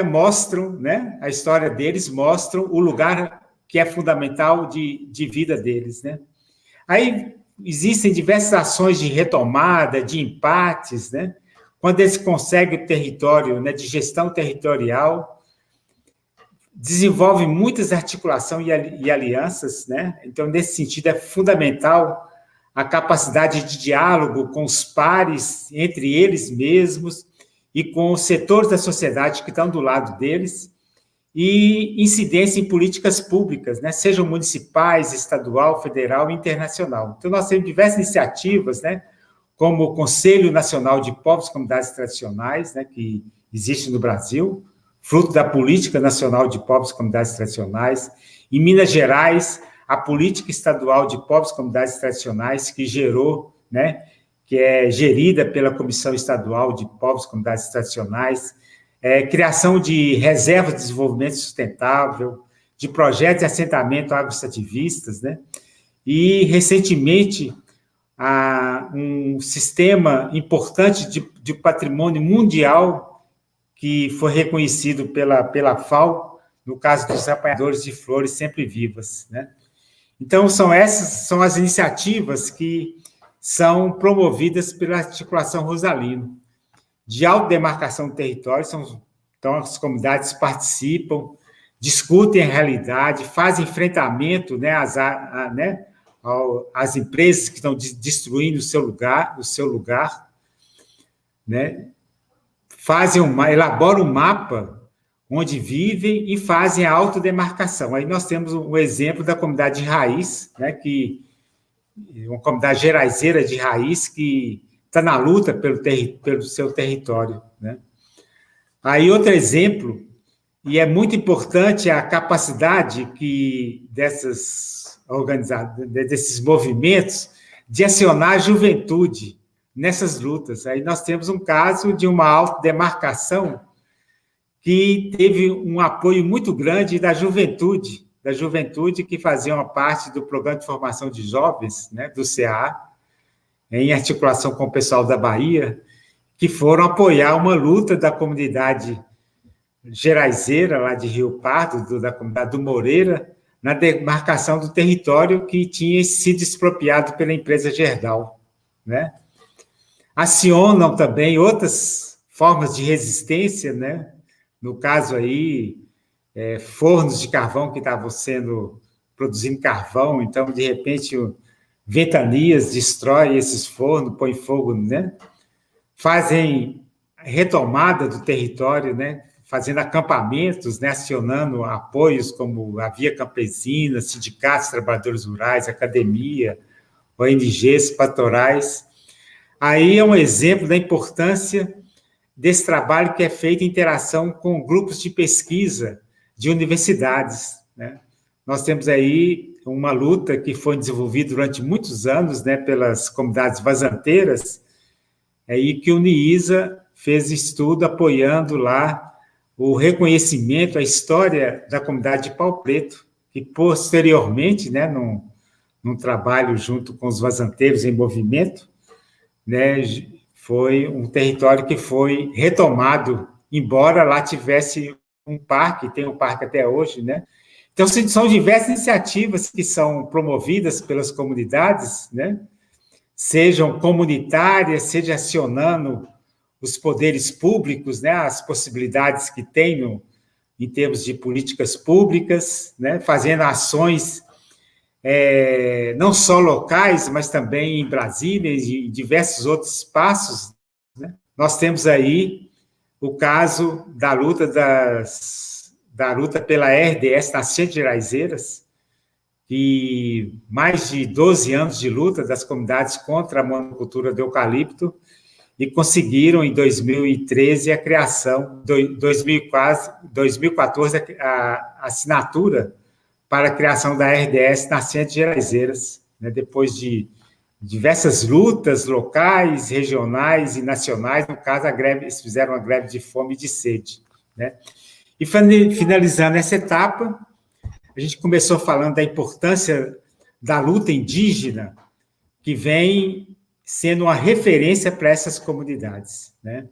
mostram, né, a história deles mostram o lugar que é fundamental de vida deles, né. Aí existem diversas ações de retomada, de empates, né? Quando eles conseguem o território, né, de gestão territorial, desenvolvem muitas articulações e alianças, né? Então, nesse sentido, é fundamental a capacidade de diálogo com os pares, entre eles mesmos, e com os setores da sociedade que estão do lado deles, e incidência em políticas públicas, né, sejam municipais, estadual, federal e internacional. Então, nós temos diversas iniciativas, né, como o Conselho Nacional de Povos e Comunidades Tradicionais, né, que existe no Brasil, fruto da Política Nacional de Povos e Comunidades Tradicionais. Em Minas Gerais, a Política Estadual de Povos e Comunidades Tradicionais, que gerou, né, que é gerida pela Comissão Estadual de Povos e Comunidades Tradicionais, criação de reservas de desenvolvimento sustentável, de projetos de assentamento agroextrativistas, né? E, recentemente, um sistema importante de patrimônio mundial que foi reconhecido pela FAO, no caso dos apanhadores de flores sempre vivas, né? Então, essas são as iniciativas que são promovidas pela articulação Rosalino, de autodemarcação do território. Então, as comunidades participam, discutem a realidade, fazem enfrentamento, né, às empresas que estão destruindo o seu lugar, né, elaboram um mapa onde vivem e fazem a autodemarcação. Aí nós temos um exemplo da comunidade de raiz, né, uma comunidade geraizeira de raiz que está na luta pelo seu território, né? Aí, outro exemplo, e é muito importante a capacidade desses movimentos de acionar a juventude nessas lutas. Aí nós temos um caso de uma autodemarcação que teve um apoio muito grande da juventude que fazia uma parte do Programa de Formação de Jovens, né, do CA, em articulação com o pessoal da Bahia, que foram apoiar uma luta da comunidade geraizeira, lá de Rio Pardo, da comunidade do Moreira, na demarcação do território que tinha sido expropriado pela empresa Gerdau, né? Acionam também outras formas de resistência, né? No caso aí, fornos de carvão que estavam produzindo carvão, então, de repente, ventanias destrói esses fornos, põe fogo, né? Fazem retomada do território, né? Fazendo acampamentos, né? Acionando apoios como a Via Campesina, sindicatos, trabalhadores rurais, academia, ONGs, pastorais. Aí é um exemplo da importância desse trabalho que é feito em interação com grupos de pesquisa de universidades, né? Nós temos aí uma luta que foi desenvolvida durante muitos anos, né, pelas comunidades vazanteiras, aí que o NIISA fez estudo apoiando lá o reconhecimento, a história da comunidade de Pau Preto, que posteriormente, né, num trabalho junto com os vazanteiros em movimento, né, foi um território que foi retomado, embora lá tivesse um parque, tem um parque até hoje, né? Então, são diversas iniciativas que são promovidas pelas comunidades, né? Sejam comunitárias, seja acionando os poderes públicos, né? As possibilidades que tem em termos de políticas públicas, né? Fazendo ações não só locais, mas também em Brasília e em diversos outros espaços, né? Nós temos aí o caso da luta pela RDS Nascentes Geraizeiras, que mais de 12 anos de luta das comunidades contra a monocultura do eucalipto, e conseguiram, em 2013, a criação, 2014, a assinatura para a criação da RDS Nascentes Geraizeiras, né, depois de diversas lutas locais, regionais e nacionais. No caso, eles fizeram uma greve de fome e de sede, né? E finalizando essa etapa, a gente começou falando da importância da luta indígena, que vem sendo uma referência para essas comunidades, né?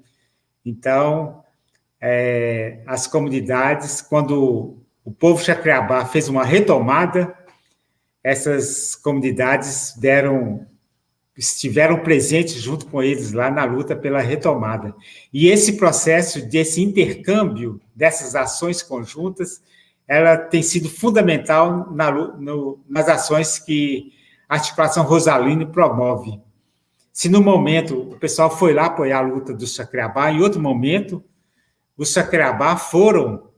Então, as comunidades, quando o povo Xacreabá fez uma retomada, essas comunidades estiveram presentes junto com eles lá na luta pela retomada. E esse processo desse intercâmbio, dessas ações conjuntas, ela tem sido fundamental nas ações que a Articulação Rosalino promove. Se no momento o pessoal foi lá apoiar a luta do Xacreabá, em outro momento, os Xacreabá foram,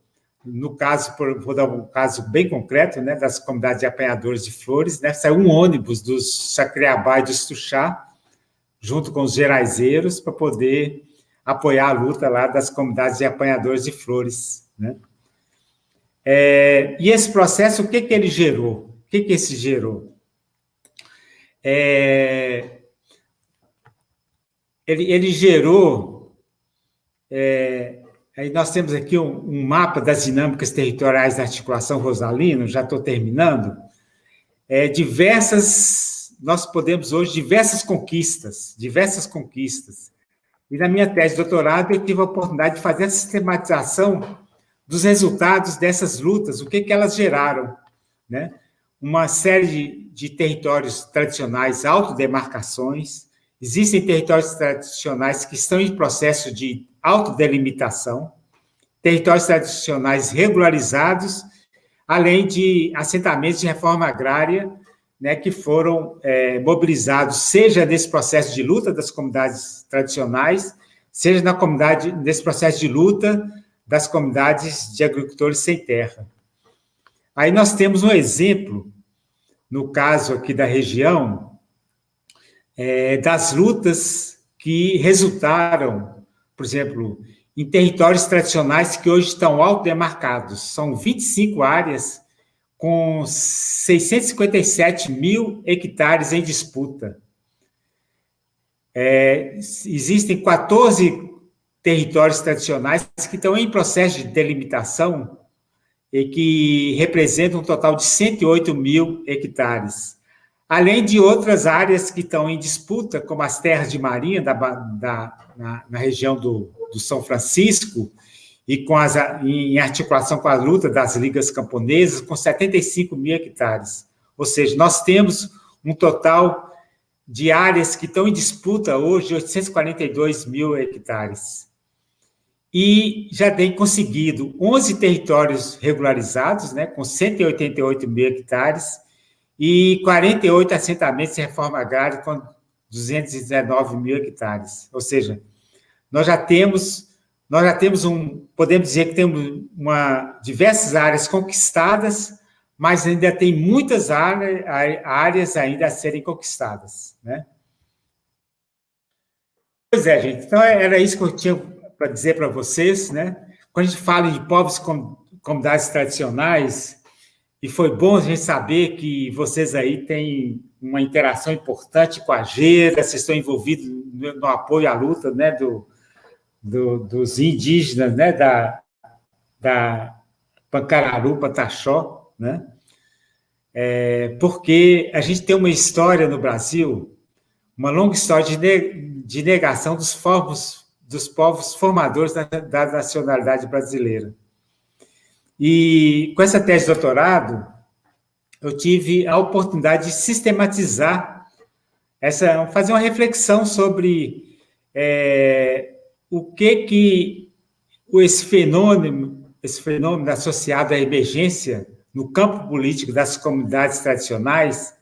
no caso, vou dar um caso bem concreto, né, das comunidades de apanhadores de flores, né, saiu um ônibus dos Xacreabá e dos Tuxá, junto com os geraizeiros, para poder apoiar a luta lá das comunidades de apanhadores de flores, né. E esse processo, o que ele gerou? O que esse gerou? Ele gerou... Aí nós temos aqui um mapa das dinâmicas territoriais da Articulação Rosalino, já estou terminando. Nós podemos hoje diversas conquistas. E na minha tese de doutorado eu tive a oportunidade de fazer a sistematização dos resultados dessas lutas, o que elas geraram, né? Uma série de territórios tradicionais, autodemarcações. Existem territórios tradicionais que estão em processo de autodelimitação, territórios tradicionais regularizados, além de assentamentos de reforma agrária, né, que foram mobilizados, seja nesse processo de luta das comunidades tradicionais, seja nesse processo de luta das comunidades de agricultores sem terra. Aí nós temos um exemplo, no caso aqui da região, das lutas que resultaram, por exemplo, em territórios tradicionais que hoje estão autodemarcados. São 25 áreas com 657 mil hectares em disputa. Existem 14 territórios tradicionais que estão em processo de delimitação e que representam um total de 108 mil hectares. Além de outras áreas que estão em disputa, como as terras de marinha na região do São Francisco, e em articulação com a luta das ligas camponesas, com 75 mil hectares. Ou seja, nós temos um total de áreas que estão em disputa hoje, 842 mil hectares. E já tem conseguido 11 territórios regularizados, né, com 188 mil hectares, e 48 assentamentos de reforma agrária com 219 mil hectares. Ou seja, nós já temos podemos dizer que temos diversas áreas conquistadas, mas ainda tem muitas áreas ainda a serem conquistadas, né? Pois é, gente, então era isso que eu tinha para dizer para vocês, né? Quando a gente fala de povos comunidades tradicionais, e foi bom a gente saber que vocês aí têm uma interação importante com a GERA, vocês estão envolvidos no apoio à luta, né, dos indígenas, né, da Pancararu, Pataxó, né? Porque a gente tem uma história no Brasil, uma longa história de negação dos povos formadores da nacionalidade brasileira. E com essa tese de doutorado, eu tive a oportunidade de sistematizar fazer uma reflexão sobre o que esse fenômeno associado à emergência no campo político das comunidades tradicionais,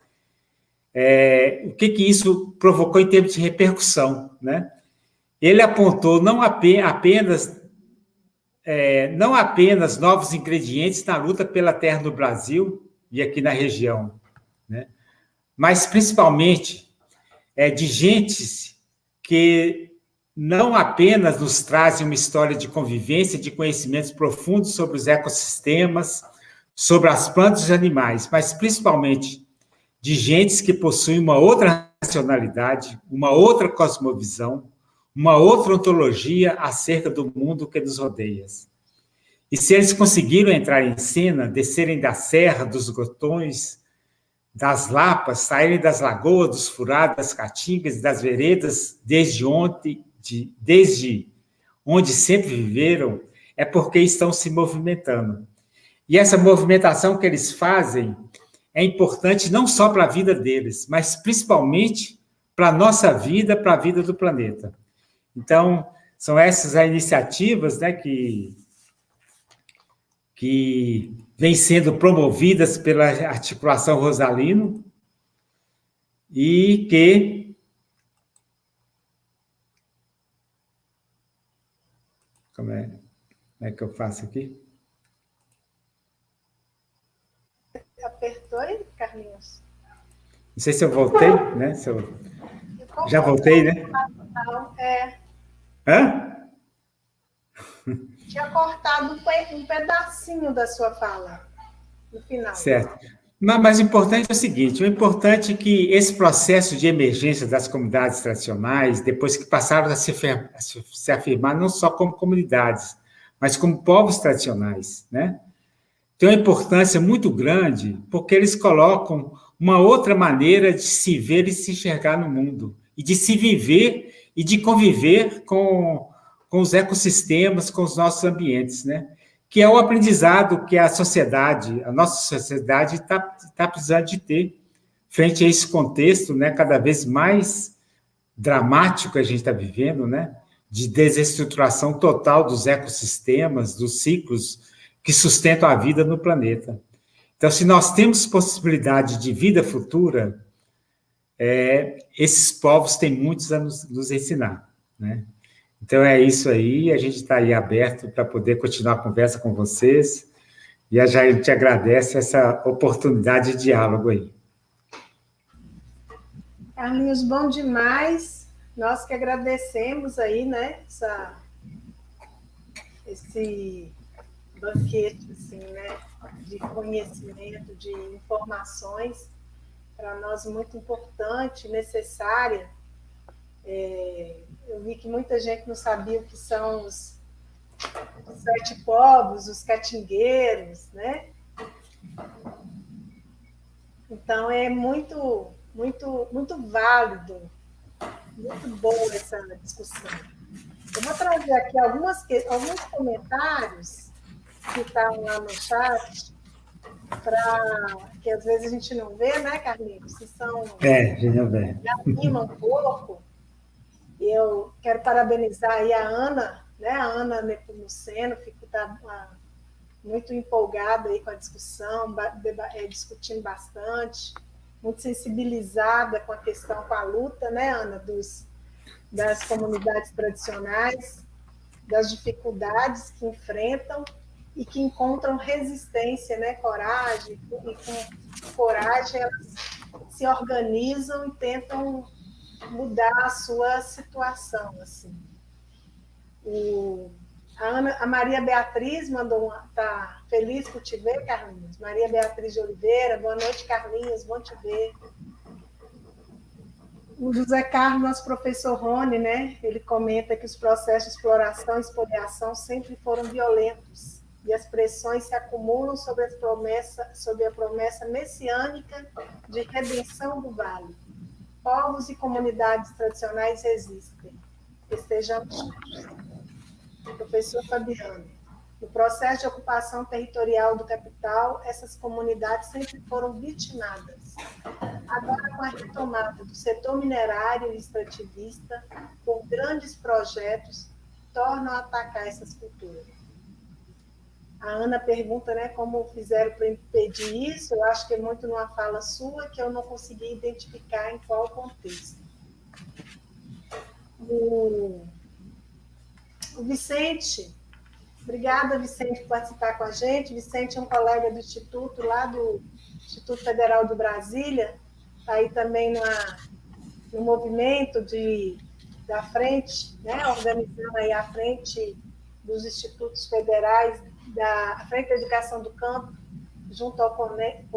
o que isso provocou em termos de repercussão, né? Ele apontou não apenas novos ingredientes na luta pela terra no Brasil e aqui na região, né? Mas principalmente de gentes que não apenas nos trazem uma história de convivência, de conhecimentos profundos sobre os ecossistemas, sobre as plantas e os animais, mas principalmente de gentes que possuem uma outra racionalidade, uma outra cosmovisão, uma outra ontologia acerca do mundo que nos rodeia. E se eles conseguiram entrar em cena, descerem da serra, dos grotões, das lapas, saírem das lagoas, dos furados, das caatingas, das veredas, desde onde sempre viveram, é porque estão se movimentando. E essa movimentação que eles fazem é importante não só para a vida deles, mas principalmente para a nossa vida, para a vida do planeta. Então, são essas as iniciativas, né, que vêm sendo promovidas pela Articulação Rosalino e que como é que eu faço aqui? Apertou aí, Carlinhos? Não sei se eu voltei, né? Já voltei, né? Hã? Tinha cortado um pedacinho da sua fala, no final. Certo. Mas o importante é o seguinte, o importante é que esse processo de emergência das comunidades tradicionais, depois que passaram a se afirmar não só como comunidades, mas como povos tradicionais, né? Tem uma importância muito grande, porque eles colocam uma outra maneira de se ver e se enxergar no mundo, e de se viver e de conviver com os ecossistemas, com os nossos ambientes, né? Que é o aprendizado que a nossa sociedade está precisando de ter, frente a esse contexto, né, cada vez mais dramático que a gente está vivendo, né? De desestruturação total dos ecossistemas, dos ciclos que sustentam a vida no planeta. Então, se nós temos possibilidade de vida futura, esses povos têm muitos a nos ensinar, né? Então, é isso aí, a gente está aí aberto para poder continuar a conversa com vocês, e a gente agradece essa oportunidade de diálogo aí. Carlinhos, bom demais, nós que agradecemos aí, né, esse banquete, assim, né, de conhecimento, de informações, para nós muito importante, necessária, Eu vi que muita gente não sabia o que são os 7 povos, os catingueiros, né? Então, é muito, muito, muito válido, muito boa essa discussão. Eu vou trazer aqui alguns comentários que estão lá no chat, que às vezes a gente não vê, né, Carlinhos? Que são... já vem. anima um pouco. Eu quero parabenizar aí a Ana, né? A Ana Nepomuceno, está muito empolgada aí com a discussão, discutindo bastante, muito sensibilizada com a questão, com a luta, né, Ana, das comunidades tradicionais, das dificuldades que enfrentam e que encontram resistência, né, coragem, e com coragem elas se organizam e tentam mudar a sua situação, assim. A Maria Beatriz tá feliz por te ver, Carlinhos. Maria Beatriz de Oliveira, boa noite, Carlinhos, bom te ver. O José Carlos, nosso professor Rony, né? Ele comenta que os processos de exploração e expoliação sempre foram violentos e as pressões se acumulam sobre a promessa messiânica de redenção do vale. Povos e comunidades tradicionais resistem. Estejamos juntos. Professor Fabiano, no processo de ocupação territorial do capital, essas comunidades sempre foram vitimadas. Agora, com a retomada do setor minerário e extrativista, por grandes projetos, tornam a atacar essas culturas. A Ana pergunta, né, como fizeram para impedir isso. Eu acho que é muito numa fala sua que eu não consegui identificar em qual contexto. O Vicente, obrigada, Vicente, por participar com a gente. Vicente é um colega do Instituto, lá do Instituto Federal de Brasília, está aí também no movimento da frente, né, organizando aí a frente dos institutos federais, a Frente da Educação do Campo, junto ao FONEC,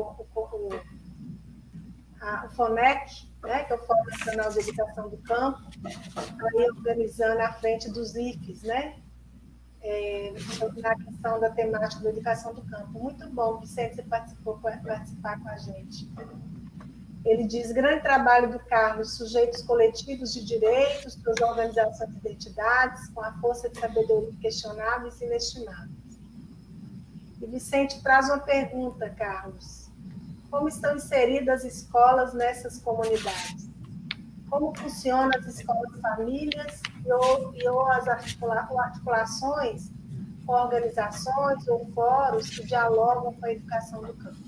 né, que é o Fórum Nacional de Educação do Campo, aí organizando a frente dos IFES, né, na questão da temática da educação do campo. Muito bom, Vicente, você participar com a gente. Ele diz, grande trabalho do Carlos, sujeitos coletivos de direitos, suas organizações de identidades, com a força de sabedoria questionáveis e inestimáveis. E Vicente traz uma pergunta, Carlos. Como estão inseridas as escolas nessas comunidades? Como funcionam as escolas famílias ou as articulações com organizações ou fóruns que dialogam com a educação do campo?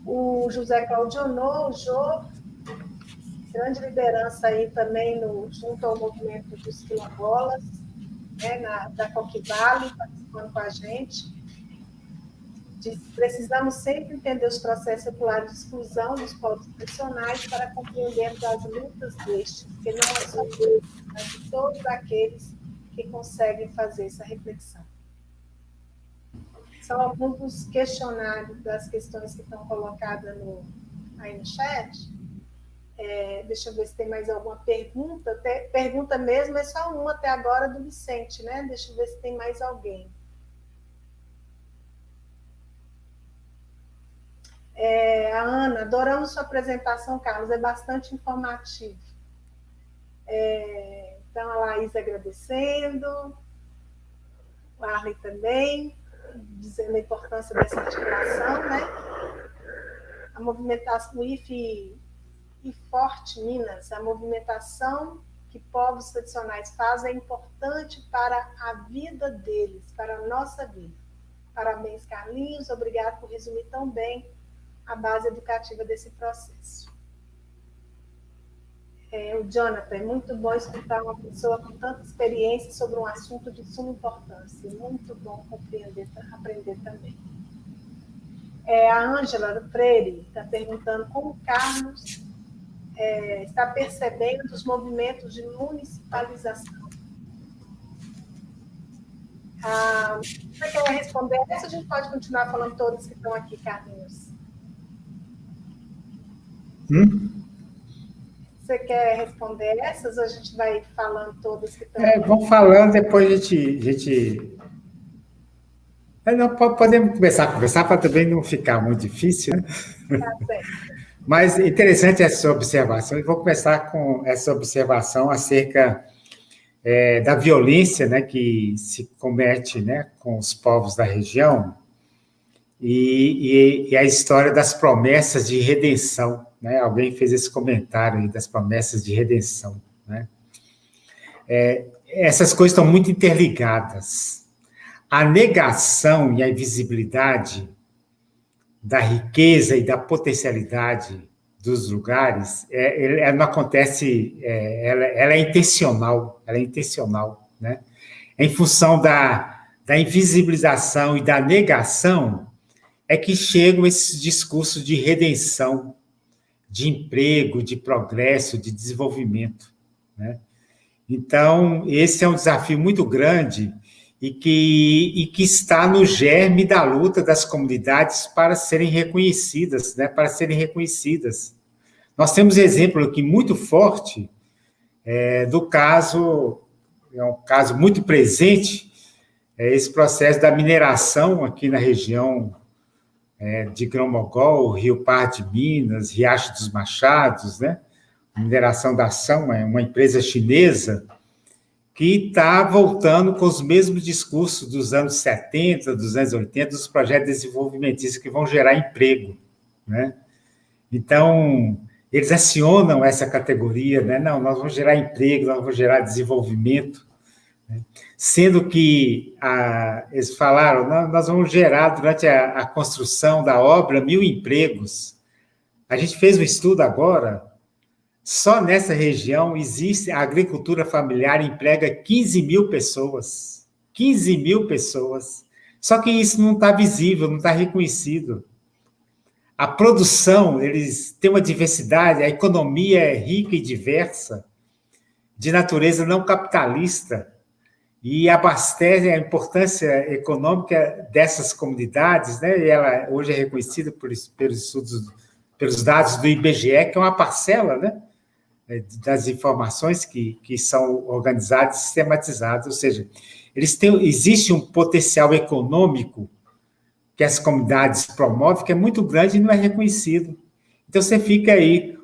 O José Claudio o Jô, grande liderança aí também junto ao movimento dos quilombolas, né, da Coquivale, participando com a gente. Precisamos sempre entender os processos seculares de exclusão dos povos tradicionais para compreendermos as lutas destes, que não é só deles, mas de todos aqueles que conseguem fazer essa reflexão. São alguns dos questionários das questões que estão colocadas aí no chat. Deixa eu ver se tem mais alguma pergunta. Pergunta mesmo, é só uma até agora do Vicente, né? Deixa eu ver se tem mais alguém. A Ana, adoramos sua apresentação, Carlos, é bastante informativo. Então, a Laís agradecendo, o Arley também, dizendo a importância dessa articulação, né? A movimentação, o IFE e Forte Minas, a movimentação que povos tradicionais fazem é importante para a vida deles, para a nossa vida. Parabéns, Carlinhos, obrigado por resumir tão bem a base educativa desse processo. O Jonathan, é muito bom escutar uma pessoa com tanta experiência sobre um assunto de suma importância. Muito bom compreender, aprender também. A Ângela Freire está perguntando como o Carlos está percebendo os movimentos de municipalização. Você quer responder essa? A gente pode continuar falando todos que estão aqui, Carlinhos. Você quer responder essas ou a gente vai falando todas que estão? Vamos falando, depois a gente... Não, podemos começar a conversar para também não ficar muito difícil, né? Tá certo. Mas interessante essa observação. Eu vou começar com essa observação acerca da violência, né, que se comete, né, com os povos da região e a história das promessas de redenção, né? Alguém fez esse comentário aí das promessas de redenção, né? Essas coisas estão muito interligadas. A negação e a invisibilidade da riqueza e da potencialidade dos lugares, ela não acontece, ela é intencional, né? Em função da invisibilização e da negação, é que chegam esses discursos de redenção, de emprego, de progresso, de desenvolvimento, né? Então, esse é um desafio muito grande e que está no germe da luta das comunidades para serem reconhecidas, né? Para serem reconhecidas. Nós temos exemplo aqui muito forte do caso, é um caso muito presente, esse processo da mineração aqui na região de Grão-Mogol, Rio Pardo de Minas, Riacho dos Machados, né? Mineração da Ação, é uma empresa chinesa que está voltando com os mesmos discursos dos anos 70, dos anos 80, dos projetos desenvolvimentistas que vão gerar emprego, né? Então, eles acionam essa categoria, né? Não, nós vamos gerar emprego, nós vamos gerar desenvolvimento, né? Sendo que eles falaram, nós vamos gerar, durante a construção da obra, 1.000 empregos. A gente fez um estudo agora, só nessa região existe a agricultura familiar, emprega 15.000 pessoas. 15.000 pessoas. Só que isso não está visível, não está reconhecido. A produção, eles têm uma diversidade, a economia é rica e diversa, de natureza não capitalista, e abastece a importância econômica dessas comunidades, né? E ela hoje é reconhecida pelos estudos, pelos dados do IBGE, que é uma parcela, né, das informações que são organizadas e sistematizadas, ou seja, existe um potencial econômico que as comunidades promovem, que é muito grande e não é reconhecido. Então, você fica aí,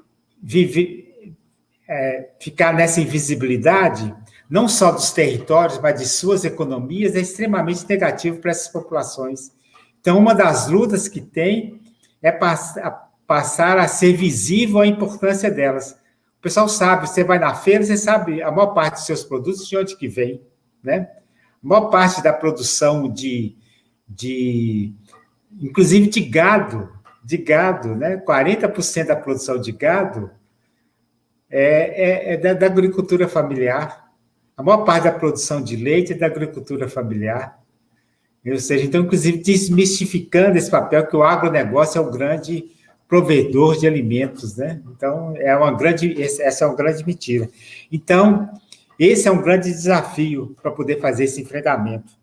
ficar nessa invisibilidade, não só dos territórios, mas de suas economias, é extremamente negativo para essas populações. Então, uma das lutas que tem é passar a ser visível a importância delas. O pessoal sabe, você vai na feira, você sabe a maior parte dos seus produtos de onde que vem, né? A maior parte da produção inclusive de gado, né? 40% da produção de gado é da agricultura familiar. A maior parte da produção de leite é da agricultura familiar. Ou seja, então, inclusive, desmistificando esse papel que o agronegócio é o grande provedor de alimentos, né? Então, essa é uma grande mentira. Então, esse é um grande desafio para poder fazer esse enfrentamento.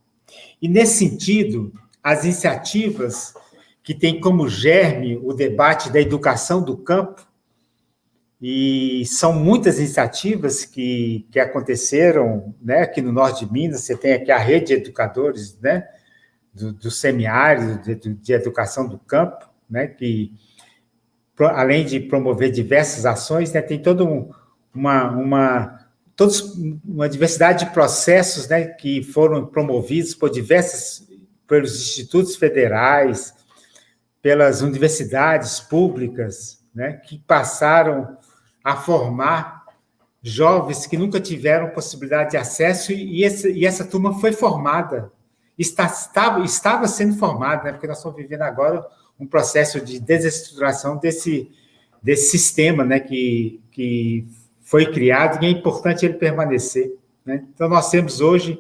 E, nesse sentido, as iniciativas que têm como germe o debate da educação do campo, e são muitas iniciativas que aconteceram, né, aqui no norte de Minas. Você tem aqui a rede de educadores, né, do semiárido, de educação do campo, né, que, além de promover diversas ações, né, tem toda uma diversidade de processos, né, que foram promovidos pelos institutos federais, pelas universidades públicas, né, que passaram a formar jovens que nunca tiveram possibilidade de acesso, e essa turma foi formada, estava sendo formada, né, porque nós estamos vivendo agora um processo de desestruturação desse sistema, né, que foi criado, e é importante ele permanecer, né? Então, nós temos hoje,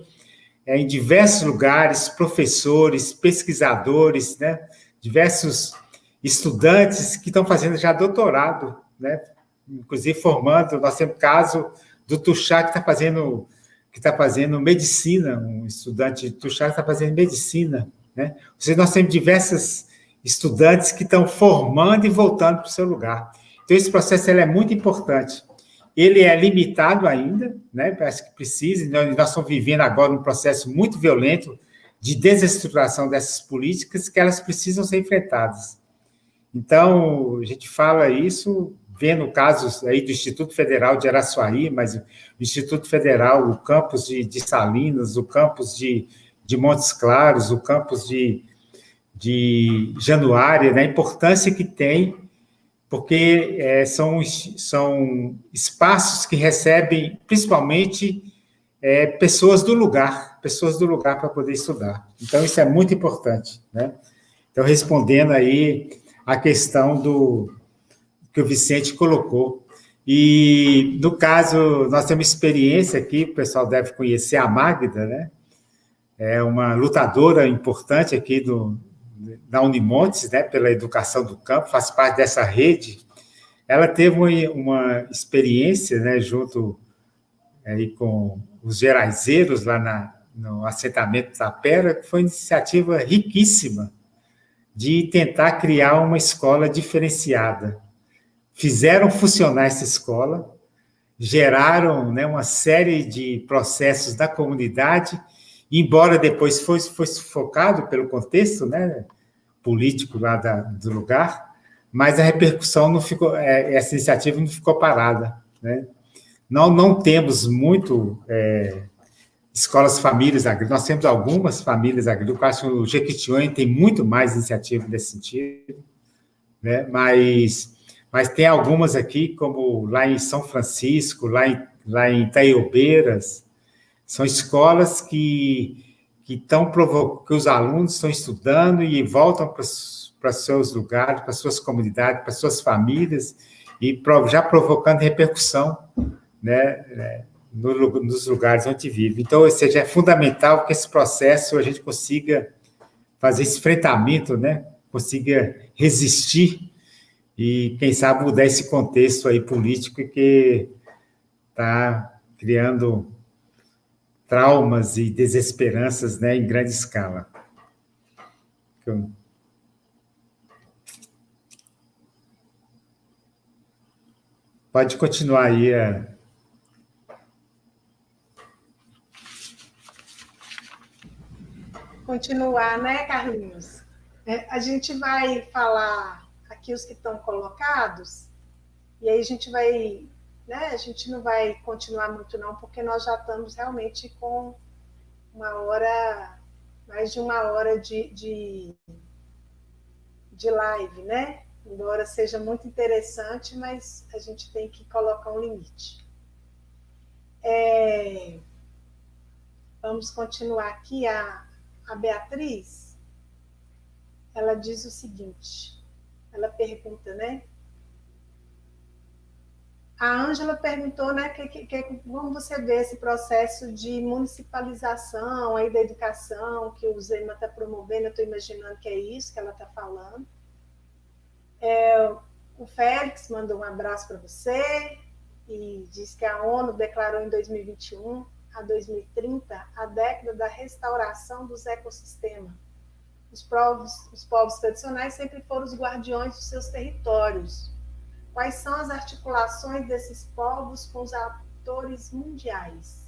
em diversos lugares, professores, pesquisadores, né, diversos estudantes que estão fazendo já doutorado, né, inclusive formando. Nós temos o caso do Tuxá, que está fazendo medicina, um estudante de Tuxá que está fazendo medicina, né? Ou seja, nós temos diversos estudantes que estão formando e voltando para o seu lugar. Então, esse processo é muito importante. ele é limitado ainda, né? Parece que precisa, nós estamos vivendo agora um processo muito violento de desestruturação dessas políticas que elas precisam ser enfrentadas. Então, a gente fala isso, vendo casos aí do Instituto Federal de Araçuaí, mas o Instituto Federal, o campus de Salinas, o campus de Montes Claros, o campus de Januária, né? A importância que tem, porque são espaços que recebem, principalmente, pessoas do lugar para poder estudar. Então, isso é muito importante, né? Então, respondendo aí a questão que o Vicente colocou. E, no caso, nós temos experiência aqui, o pessoal deve conhecer a Magda, né? É uma lutadora importante aqui da Unimontes, né? Pela educação do campo, faz parte dessa rede. Ela teve uma experiência, né? Junto aí com os geraizeiros lá no assentamento Tapera, que foi uma iniciativa riquíssima de tentar criar uma escola diferenciada. Fizeram funcionar essa escola, geraram, né, uma série de processos da comunidade, embora depois fosse focado pelo contexto, né, político lá do lugar, mas a repercussão não ficou, essa iniciativa não ficou parada, né? Não temos muito escolas famílias agrícolas, nós temos algumas famílias agrícolas, acho que o Jequitinhonha tem muito mais iniciativa nesse sentido, né? Mas tem algumas aqui, como lá em São Francisco, lá em Itaiobeiras, são escolas que os alunos estão estudando e voltam para seus lugares, para suas comunidades, para suas famílias, e já provocando repercussão, né, nos lugares onde vive. Então, ou seja, é fundamental que esse processo a gente consiga fazer esse enfrentamento, né, consiga resistir e, quem sabe, mudar esse contexto aí político que está criando traumas e desesperanças, né, em grande escala. Pode continuar aí. Continuar, né, Carlinhos? A gente vai falar aqui os que estão colocados, e aí a gente vai, né, a gente não vai continuar muito não, porque nós já estamos realmente com mais de uma hora de live, né? Embora seja muito interessante, mas a gente tem que colocar um limite. Vamos continuar aqui. A Beatriz, ela diz o seguinte, ela pergunta, né? A Ângela perguntou, né, como você vê esse processo de municipalização aí da educação que o Zema está promovendo. Eu estou imaginando que é isso que ela está falando. O Félix mandou um abraço para você e diz que a ONU declarou em 2021 a 2030 a década da restauração dos ecossistemas. Os povos tradicionais sempre foram os guardiões dos seus territórios. Quais são as articulações desses povos com os atores mundiais?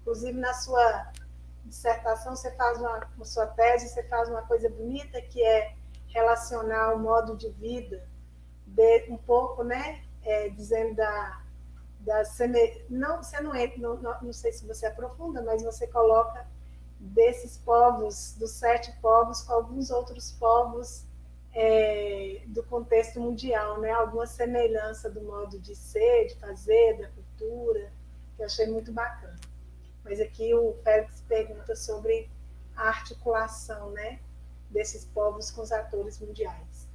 Inclusive, na sua dissertação, você faz na sua tese, você faz uma coisa bonita, que é relacionar o modo de vida, um pouco, né, dizendo não sei se você aprofunda, mas você coloca desses povos, dos 7 povos, com alguns outros povos do contexto mundial, né? Alguma semelhança do modo de ser, de fazer, da cultura, que eu achei muito bacana. Mas aqui o Félix pergunta sobre a articulação, né, desses povos com os atores mundiais.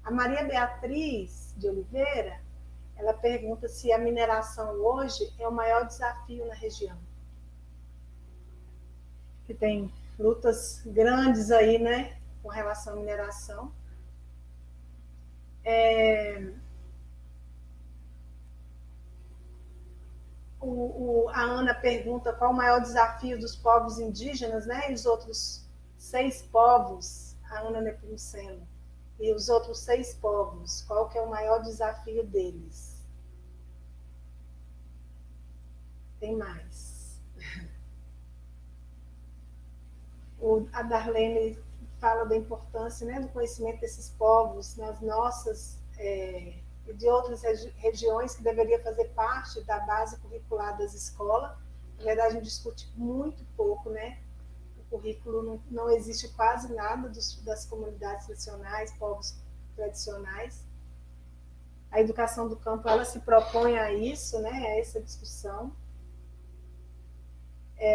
A Maria Beatriz de Oliveira, ela pergunta se a mineração hoje é o maior desafio na região. Que tem lutas grandes aí, né, com relação à mineração. A Ana pergunta qual o maior desafio dos povos indígenas, né, e os outros 6 povos, a Ana Nepomuceno, e os outros 6 povos, qual que é o maior desafio deles? Tem mais. A Darlene fala da importância, né, do conhecimento desses povos nas nossas e de outras regiões que deveria fazer parte da base curricular das escolas. Na verdade, a gente discute muito pouco, né? O currículo não existe quase nada das comunidades tradicionais, povos tradicionais. A educação do campo, ela se propõe a isso, né? A essa discussão.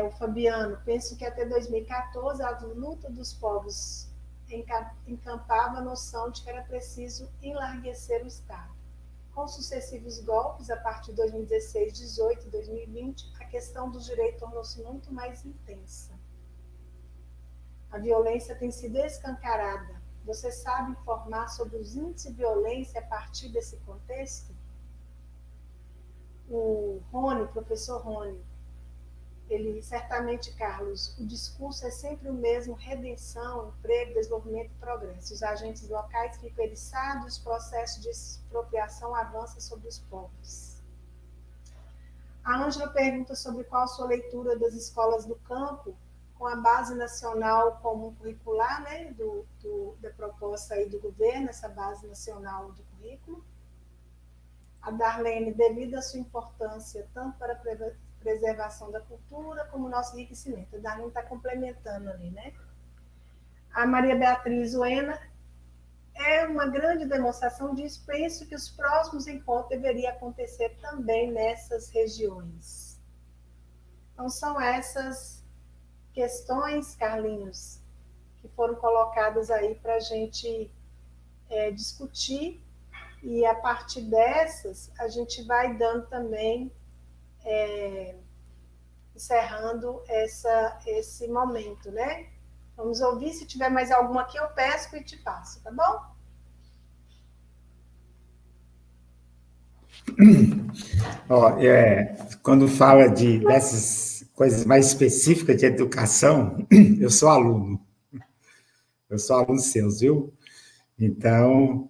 O Fabiano, penso que até 2014 a luta dos povos encampava a noção de que era preciso enlarguecer o Estado. Com sucessivos golpes, a partir de 2016, 2018 e 2020, a questão do direito tornou-se muito mais intensa. A violência tem sido escancarada. Você sabe informar sobre os índices de violência a partir desse contexto? O Rony, professor Rony, ele, certamente, Carlos, o discurso é sempre o mesmo: redenção, emprego, desenvolvimento e progresso. Os agentes locais ficam eriçados, o processo de expropriação avança sobre os povos. A Ângela pergunta sobre qual a sua leitura das escolas do campo, com a base nacional comum curricular, né, da proposta aí do governo, essa base nacional de currículo. A Darlene, devido à sua importância, tanto para a preservação da cultura como nosso enriquecimento. A Darlene está complementando ali, né? A Maria Beatriz Uena é uma grande demonstração disso. Penso que os próximos encontros deveriam acontecer também nessas regiões. Então, são essas questões, Carlinhos, que foram colocadas aí para a gente discutir, e a partir dessas a gente vai dando também, encerrando esse momento, né? Vamos ouvir, se tiver mais alguma aqui eu peço e te passo, tá bom? Quando fala dessas coisas mais específicas de educação, eu sou aluno seus, viu? Então,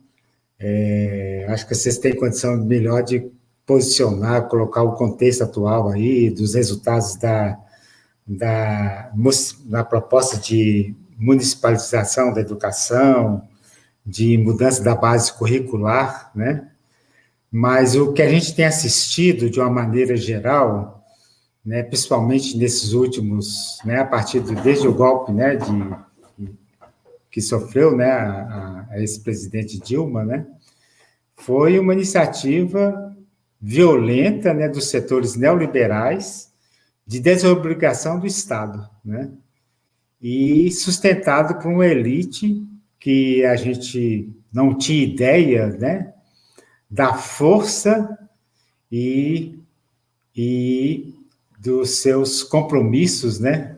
acho que vocês têm condição melhor de posicionar, colocar o contexto atual aí, dos resultados da proposta de municipalização da educação, de mudança da base curricular, né? Mas o que a gente tem assistido, de uma maneira geral, né, principalmente nesses últimos, né, desde o golpe, né, que sofreu, né, a ex-presidente Dilma, né, foi uma iniciativa violenta, né, dos setores neoliberais de desobrigação do Estado, né, e sustentado por uma elite que a gente não tinha ideia, né, da força e dos seus compromissos, né,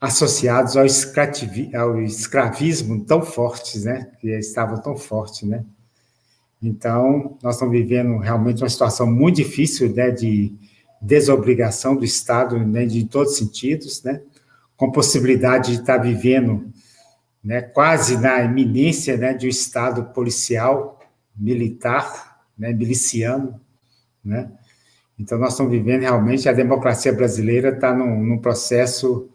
associados ao escravismo tão fortes, né, que estavam tão fortes, né. Então, nós estamos vivendo realmente uma situação muito difícil, né, de desobrigação do Estado, né, em todos os sentidos, né, com possibilidade de estar vivendo, né, quase na iminência, né, de um Estado policial, militar, né, miliciano, né. Então, nós estamos vivendo realmente, a democracia brasileira está num processo,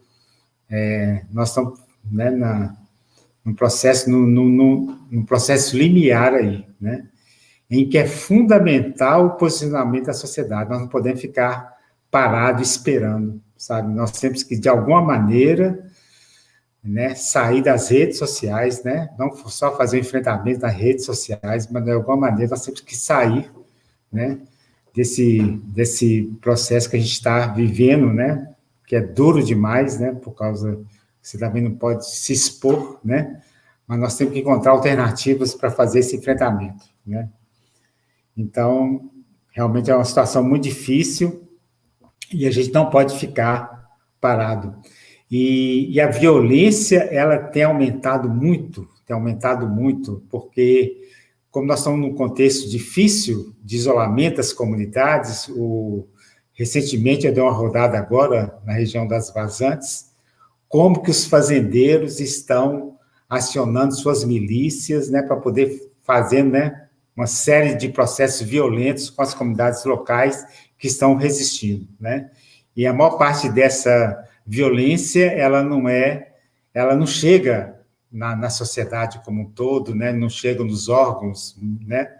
nós estamos, né, num processo limiar aí, né, em que é fundamental o posicionamento da sociedade. Nós não podemos ficar parados esperando, sabe? Nós temos que, de alguma maneira, né, sair das redes sociais, né, não só fazer o enfrentamento nas redes sociais, mas, de alguma maneira, nós temos que sair, né, desse processo que a gente está vivendo, né, que é duro demais, né, por causa que você também não pode se expor, né, mas nós temos que encontrar alternativas para fazer esse enfrentamento, né. Então, realmente é uma situação muito difícil e a gente não pode ficar parado. E a violência, ela tem aumentado muito, porque, como nós estamos num contexto difícil de isolamento das comunidades, recentemente eu dei uma rodada agora na região das Vazantes, como que os fazendeiros estão acionando suas milícias, né, para poder fazer, né, uma série de processos violentos com as comunidades locais que estão resistindo, né? E a maior parte dessa violência, ela não chega na sociedade como um todo, né? Não chega nos órgãos, né?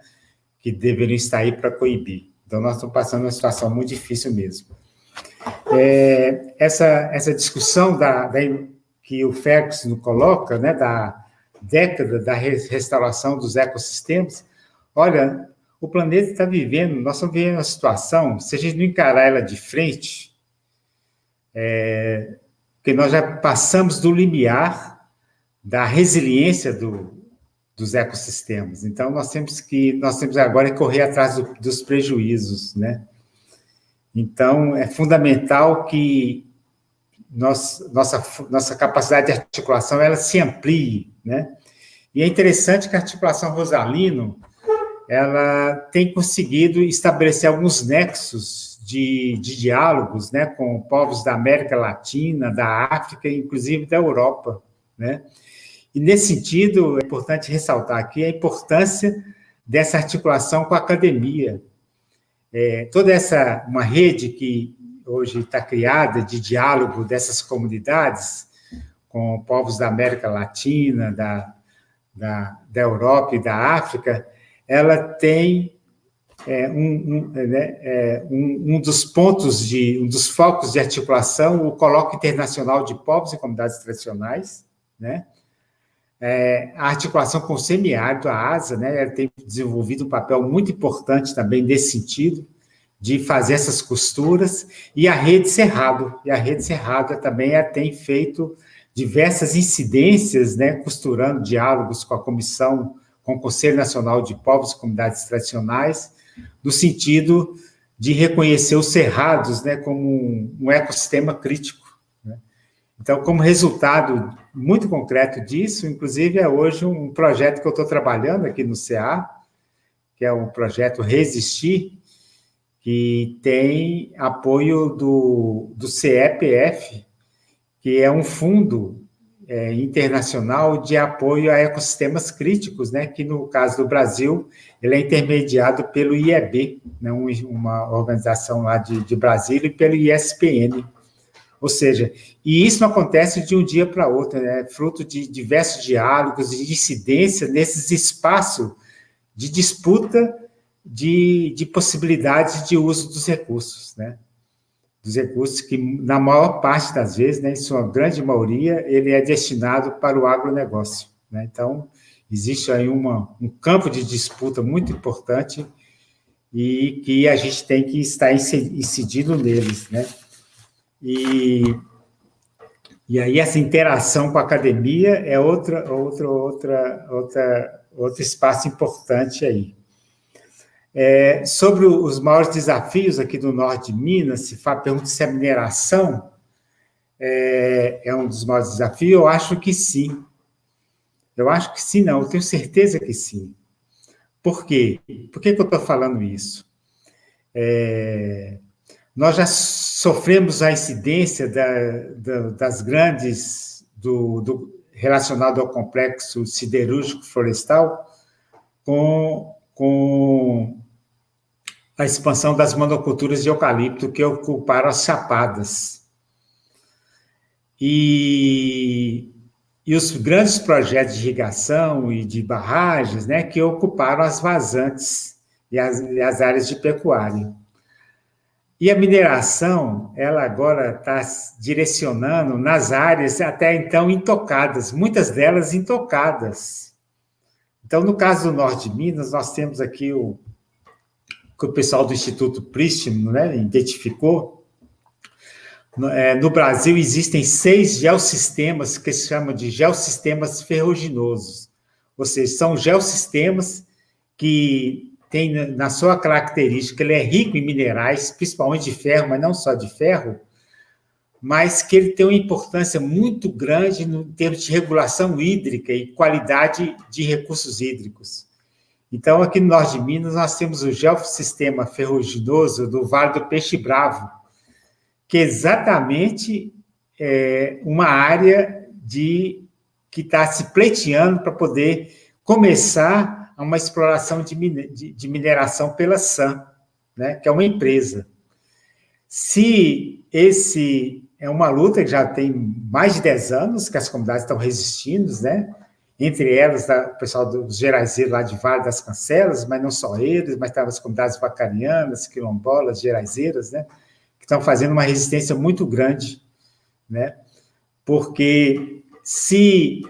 Que deveriam estar aí para coibir. Então, nós estamos passando uma situação muito difícil mesmo. Essa discussão que o Ferguson coloca, né, da década da restauração dos ecossistemas, olha, o planeta está vivendo, nós estamos vivendo uma situação, se a gente não encarar ela de frente, porque nós já passamos do limiar da resiliência dos ecossistemas. Então, nós temos agora que correr atrás dos prejuízos, né? Então, é fundamental que nossa capacidade de articulação ela se amplie, né? E é interessante que a articulação Rosalino ela tem conseguido estabelecer alguns nexos de diálogos, né, com povos da América Latina, da África, inclusive da Europa, né? E, nesse sentido, é importante ressaltar aqui a importância dessa articulação com a academia. Toda uma rede que hoje está criada de diálogo dessas comunidades com povos da América Latina, da Europa e da África, ela tem um dos focos de articulação, o Colóquio Internacional de Povos e Comunidades Tradicionais, né? A articulação com o semiárido, a ASA, né, ela tem desenvolvido um papel muito importante também nesse sentido, de fazer essas costuras, e a Rede Cerrado. E a Rede Cerrado também tem feito diversas incidências, né, costurando diálogos com a Comissão, com o Conselho Nacional de Povos e Comunidades Tradicionais, no sentido de reconhecer os cerrados, né, como um ecossistema crítico. Então, como resultado muito concreto disso, inclusive é hoje um projeto que eu estou trabalhando aqui no CA, que é o projeto Resistir, que tem apoio do CEPF, que é um fundo internacional de apoio a ecossistemas críticos, né, que no caso do Brasil, ele é intermediado pelo IEB, né, uma organização lá de Brasília, e pelo ISPN. Ou seja, e isso não acontece de um dia para outro, né? É fruto de diversos diálogos e de incidência nesses espaços de disputa de possibilidades de uso dos recursos, né? Dos recursos que, na maior parte das vezes, né, em sua grande maioria, ele é destinado para o agronegócio, né? Então, existe aí um campo de disputa muito importante e que a gente tem que estar incidindo neles, né? E aí essa interação com a academia é outro espaço importante aí. Sobre os maiores desafios aqui do norte de Minas, pergunta se a mineração é um dos maiores desafios, eu acho que sim. Eu acho que sim, não, eu tenho certeza que sim. Por quê? Por que eu estou falando isso? Nós já sofremos a incidência das grandes, relacionado ao complexo siderúrgico florestal, com a expansão das monoculturas de eucalipto que ocuparam as chapadas. E os grandes projetos de irrigação e de barragens, né, que ocuparam as vazantes e as áreas de pecuária. E a mineração, ela agora está direcionando nas áreas até então intocadas, muitas delas intocadas. Então, no caso do norte de Minas, nós temos aqui que o pessoal do Instituto Pristino, né, identificou. No Brasil, existem 6 geossistemas que se chamam de geossistemas ferruginosos, ou seja, são geossistemas que tem na sua característica, ele é rico em minerais, principalmente de ferro, mas não só de ferro, mas que ele tem uma importância muito grande no termos de regulação hídrica e qualidade de recursos hídricos. Então, aqui no norte de Minas, nós temos o geossistema ferruginoso do Vale do Peixe Bravo, que é exatamente uma área que está se pleiteando para poder começar a uma exploração de mineração pela SAM, né, que é uma empresa. Se esse é uma luta que já tem mais de 10 anos, que as comunidades estão resistindo, né? Entre elas, o pessoal dos geraizeiros lá de Vale das Cancelas, mas não só eles, mas também as comunidades vacarianas, quilombolas, geraizeiras, né? Que estão fazendo uma resistência muito grande, né? Porque se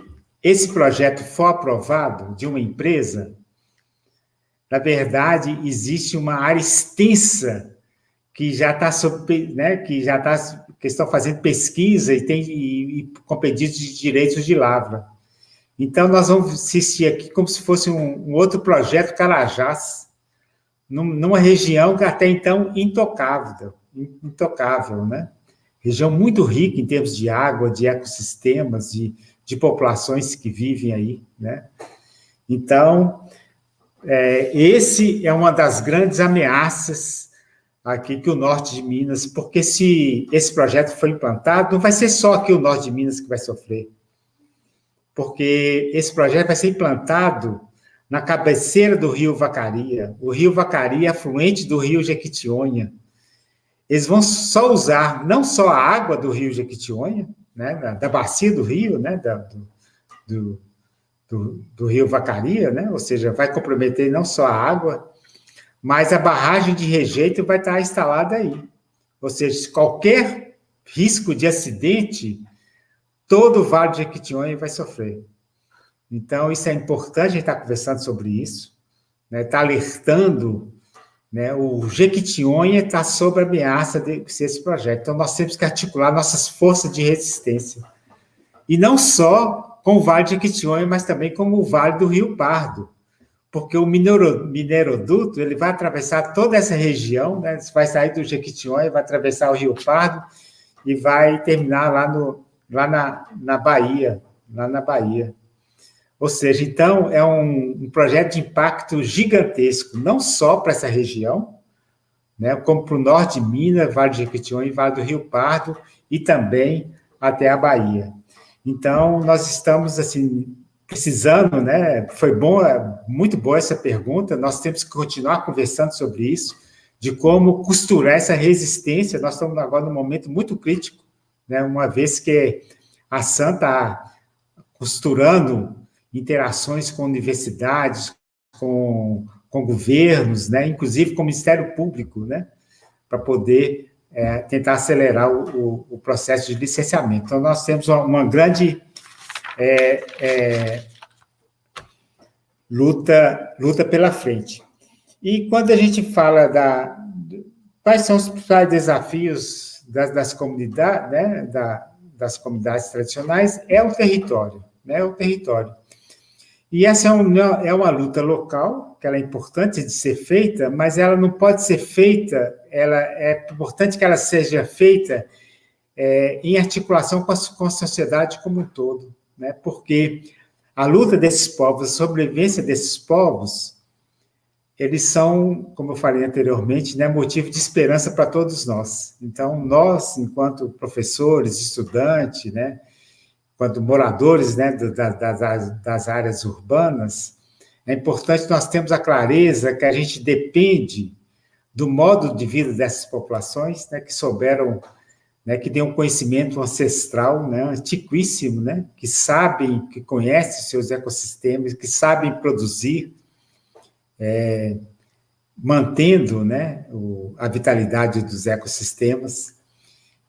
esse projeto for aprovado de uma empresa, na verdade, existe uma área extensa que já está né, que estão fazendo pesquisa e com pedidos de direitos de lavra. Então, nós vamos assistir aqui como se fosse um outro projeto Carajás, numa região que até então intocável, né? Região muito rica em termos de água, de ecossistemas, de populações que vivem aí, né? Então, esse é uma das grandes ameaças aqui que o norte de Minas, porque se esse projeto for implantado, não vai ser só aqui o norte de Minas que vai sofrer, porque esse projeto vai ser implantado na cabeceira do rio Vacaria. O rio Vacaria é afluente do rio Jequitinhonha. Eles vão só usar não só a água do rio Jequitinhonha, né, da bacia do rio, né, do rio Vacaria, né, ou seja, vai comprometer não só a água, mas a barragem de rejeito vai estar instalada aí. Ou seja, qualquer risco de acidente, todo o Vale de Jequitinhonha vai sofrer. Então, isso é importante, a gente está conversando sobre isso, né, está alertando, né, o Jequitinhonha está sob ameaça de ser esse projeto. Então, nós temos que articular nossas forças de resistência. E não só com o Vale de Jequitinhonha, mas também com o Vale do Rio Pardo, porque o mineroduto ele vai atravessar toda essa região, né, vai sair do Jequitinhonha, vai atravessar o Rio Pardo e vai terminar lá na Bahia, lá na Bahia. Ou seja, então, é um projeto de impacto gigantesco, não só para essa região, né, como para o norte de Minas, Vale de Jequitinhonha e Vale do Rio Pardo, e também até a Bahia. Então, nós estamos, assim, precisando, né, foi bom, muito boa essa pergunta, nós temos que continuar conversando sobre isso, de como costurar essa resistência. Nós estamos agora num momento muito crítico, né, uma vez que a SAM está costurando interações com universidades, com governos, né, inclusive com o Ministério Público, né, para poder tentar acelerar o processo de licenciamento. Então, nós temos uma grande luta pela frente. E quando a gente fala quais são os principais desafios das comunidades, né, das comunidades tradicionais, é o território, né, o território. E essa é uma luta local, que ela é importante de ser feita, mas ela não pode ser feita, é importante que ela seja feita em articulação com a sociedade como um todo, né? Porque a luta desses povos, a sobrevivência desses povos, eles são, como eu falei anteriormente, né, motivo de esperança para todos nós. Então, nós, enquanto professores, estudantes, né, enquanto moradores, né, das áreas urbanas, é importante nós termos a clareza que a gente depende do modo de vida dessas populações, né, que souberam, né, que têm um conhecimento ancestral, né, antiquíssimo, né, que sabem, que conhecem seus ecossistemas, que sabem produzir, mantendo, né, a vitalidade dos ecossistemas.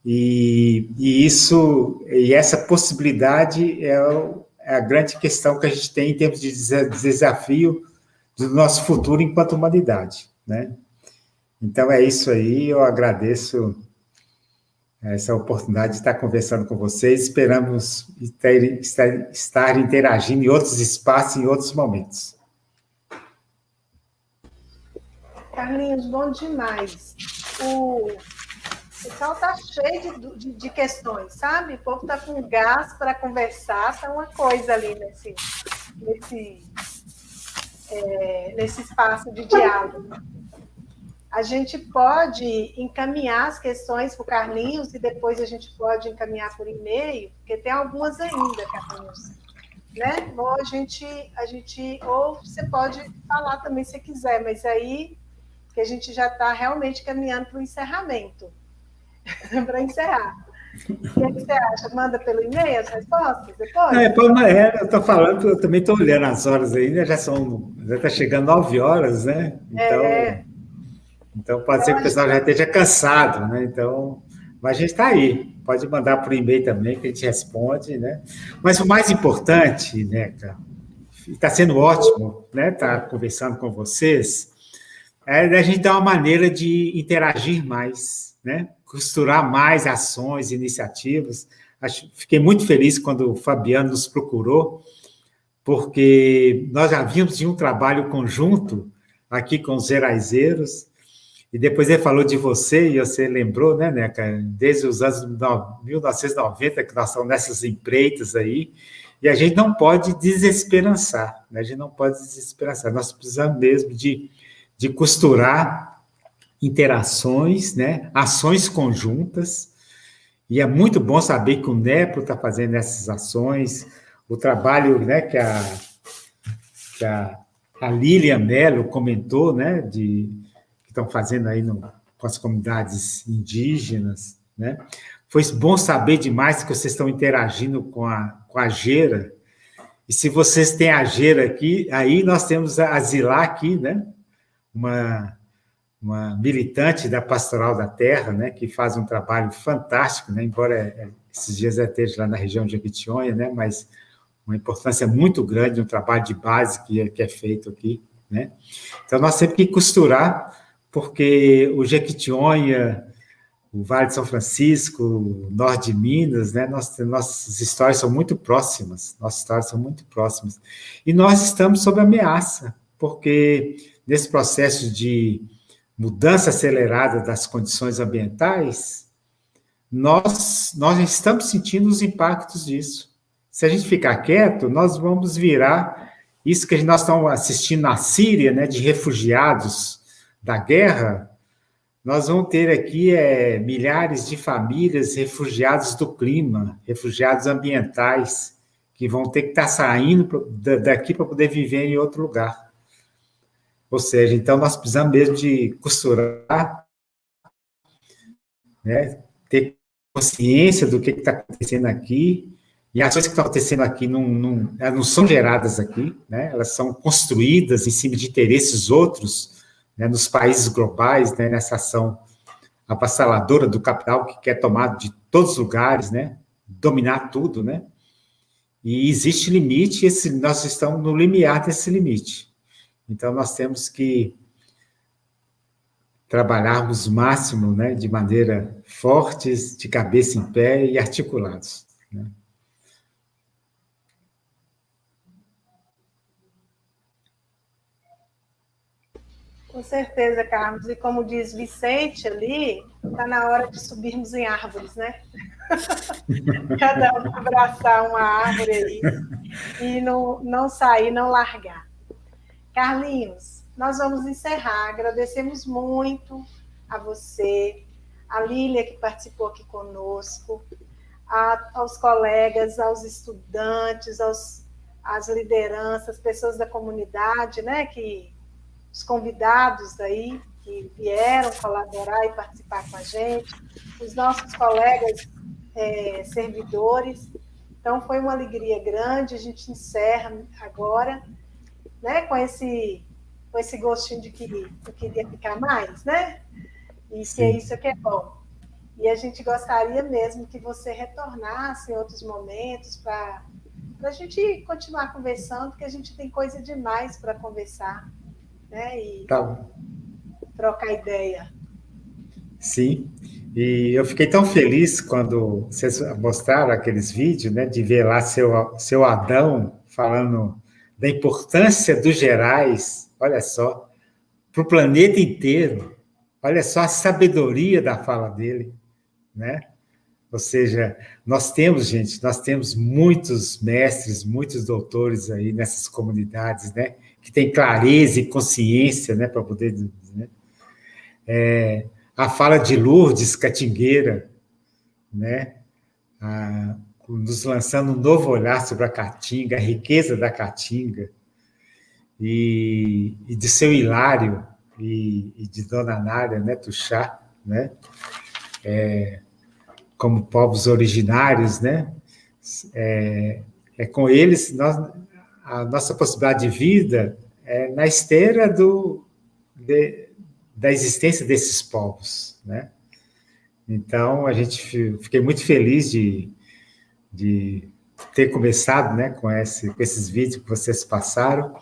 E essa possibilidade é a grande questão que a gente tem em termos de desafio do nosso futuro enquanto humanidade, né? Então, é isso aí, eu agradeço essa oportunidade de estar conversando com vocês, esperamos estar interagindo em outros espaços, em outros momentos. Carlinhos, bom demais. O pessoal está cheio de questões, sabe? O povo está com gás para conversar, está uma coisa ali nesse espaço de diálogo. A gente pode encaminhar as questões para o Carlinhos e depois a gente pode encaminhar por e-mail, porque tem algumas ainda, Carlinhos. Né? Ou você pode falar também se quiser, mas aí que a gente já está realmente caminhando para o encerramento. para encerrar. O que você acha? Manda pelo e-mail as respostas depois? Eu estou falando, eu também estou olhando as horas aí, né? Já está chegando 9 horas, né? Então pode ser que o pessoal já esteja cansado, né? Então, mas a gente está aí. Pode mandar por e-mail também, que a gente responde, né? Mas o mais importante, né, cara, está sendo ótimo, né? Tá conversando com vocês, a gente dar uma maneira de interagir mais, né? Costurar mais ações, iniciativas. Fiquei muito feliz quando o Fabiano nos procurou, porque nós já vimos de um trabalho conjunto aqui com os Geraizeiros, e depois ele falou de você, e você lembrou, né, Neca, desde os anos 1990, que nós estamos nessas empreitas aí, e a gente não pode desesperançar, né? A gente não pode desesperançar, nós precisamos mesmo de costurar interações, né? Ações conjuntas, e é muito bom saber que o NEPRO está fazendo essas ações, o trabalho, né, que a Lilian Mello comentou, né, que estão fazendo aí com as comunidades indígenas, né? Foi bom saber demais que vocês estão interagindo com a Gera, e se vocês têm a Gera aqui, aí nós temos a Zilá aqui, né? Uma militante da Pastoral da Terra, né, que faz um trabalho fantástico, né, embora esses dias ela esteja lá na região de Jequitinhonha, né, mas uma importância muito grande no trabalho de base que é feito aqui, né. Então, nós temos que costurar, porque o Jequitinhonha, o Vale de São Francisco, o norte de Minas, né, nossas histórias são muito próximas, e nós estamos sob ameaça, porque nesse processo de mudança acelerada das condições ambientais, nós estamos sentindo os impactos disso. Se a gente ficar quieto, nós vamos virar isso que nós estamos assistindo na Síria, né, de refugiados da guerra. Nós vamos ter aqui milhares de famílias refugiados do clima, refugiados ambientais, que vão ter que estar saindo daqui para poder viver em outro lugar. Ou seja, então nós precisamos mesmo de costurar, né, ter consciência do que está acontecendo aqui, e as coisas que estão acontecendo aqui elas não são geradas aqui, né, elas são construídas em cima de interesses outros, né, nos países globais, né, nessa ação avassaladora do capital que quer tomar de todos os lugares, né, dominar tudo, né, e existe limite, nós estamos no limiar desse limite. Então, nós temos que trabalharmos o máximo, né, de maneira fortes, de cabeça em pé e articulados, né? Com certeza, Carlos. E como diz Vicente ali, está na hora de subirmos em árvores, né? Cada um abraçar uma árvore aí e não sair, não largar. Carlinhos, nós vamos encerrar. Agradecemos muito a você, a Lília, que participou aqui conosco, aos colegas, aos estudantes, às lideranças, pessoas da comunidade, né, os convidados aí, que vieram colaborar e participar com a gente, os nossos colegas servidores. Então, foi uma alegria grande. A gente encerra agora, né, com esse gostinho de que eu queria ficar mais, né? E que é isso que é bom. E a gente gostaria mesmo que você retornasse em outros momentos para a gente continuar conversando, porque a gente tem coisa demais para conversar, né? E trocar ideia. Sim, e eu fiquei tão feliz quando vocês mostraram aqueles vídeos, né, de ver lá seu Adão falando da importância dos Gerais, olha só, para o planeta inteiro. Olha só a sabedoria da fala dele, né? Ou seja, nós temos muitos mestres, muitos doutores aí nessas comunidades, né? Que têm clareza e consciência, né? Para poder, né? A fala de Lourdes Catingueira, né? Nos lançando um novo olhar sobre a Caatinga, a riqueza da Caatinga, e de seu Hilário e de Dona Nária, né, Tuxá, né? como povos originários, né? Com eles, a nossa possibilidade de vida é na esteira da existência desses povos, né? Então, fiquei muito feliz de ter começado, né, com esses vídeos que vocês passaram,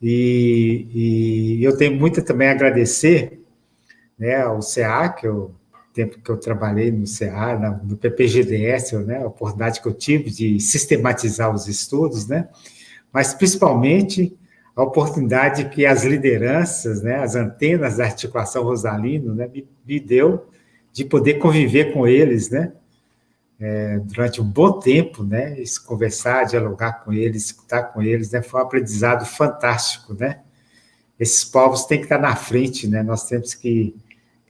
e eu tenho muito também a agradecer, né, ao CA, tempo que eu trabalhei no CA, no PPGDS, né, a oportunidade que eu tive de sistematizar os estudos, né, mas principalmente a oportunidade que as lideranças, né, as antenas da articulação Rosalino, né, me deu de poder conviver com eles, né, durante um bom tempo, né, conversar, dialogar com eles, escutar com eles, né, foi um aprendizado fantástico, né. Esses povos têm que estar na frente, né, nós temos que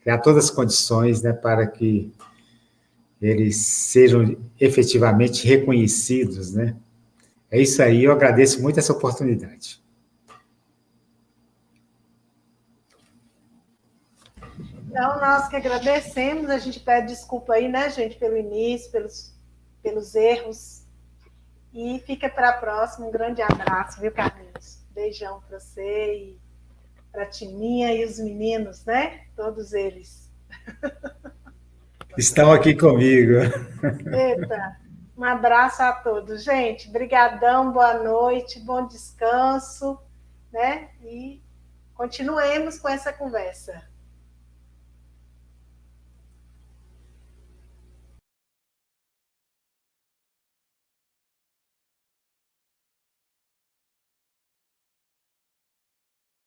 criar todas as condições, né, para que eles sejam efetivamente reconhecidos, né. É isso aí, eu agradeço muito essa oportunidade. Então, nós que agradecemos, a gente pede desculpa aí, né, gente, pelo início, pelos erros, e fica para a próxima, um grande abraço, viu, Carlinhos? Beijão para você e para a Tininha e os meninos, né, todos eles. Estão aqui comigo. Eita, um abraço a todos, gente, brigadão, boa noite, bom descanso, né, e continuemos com essa conversa.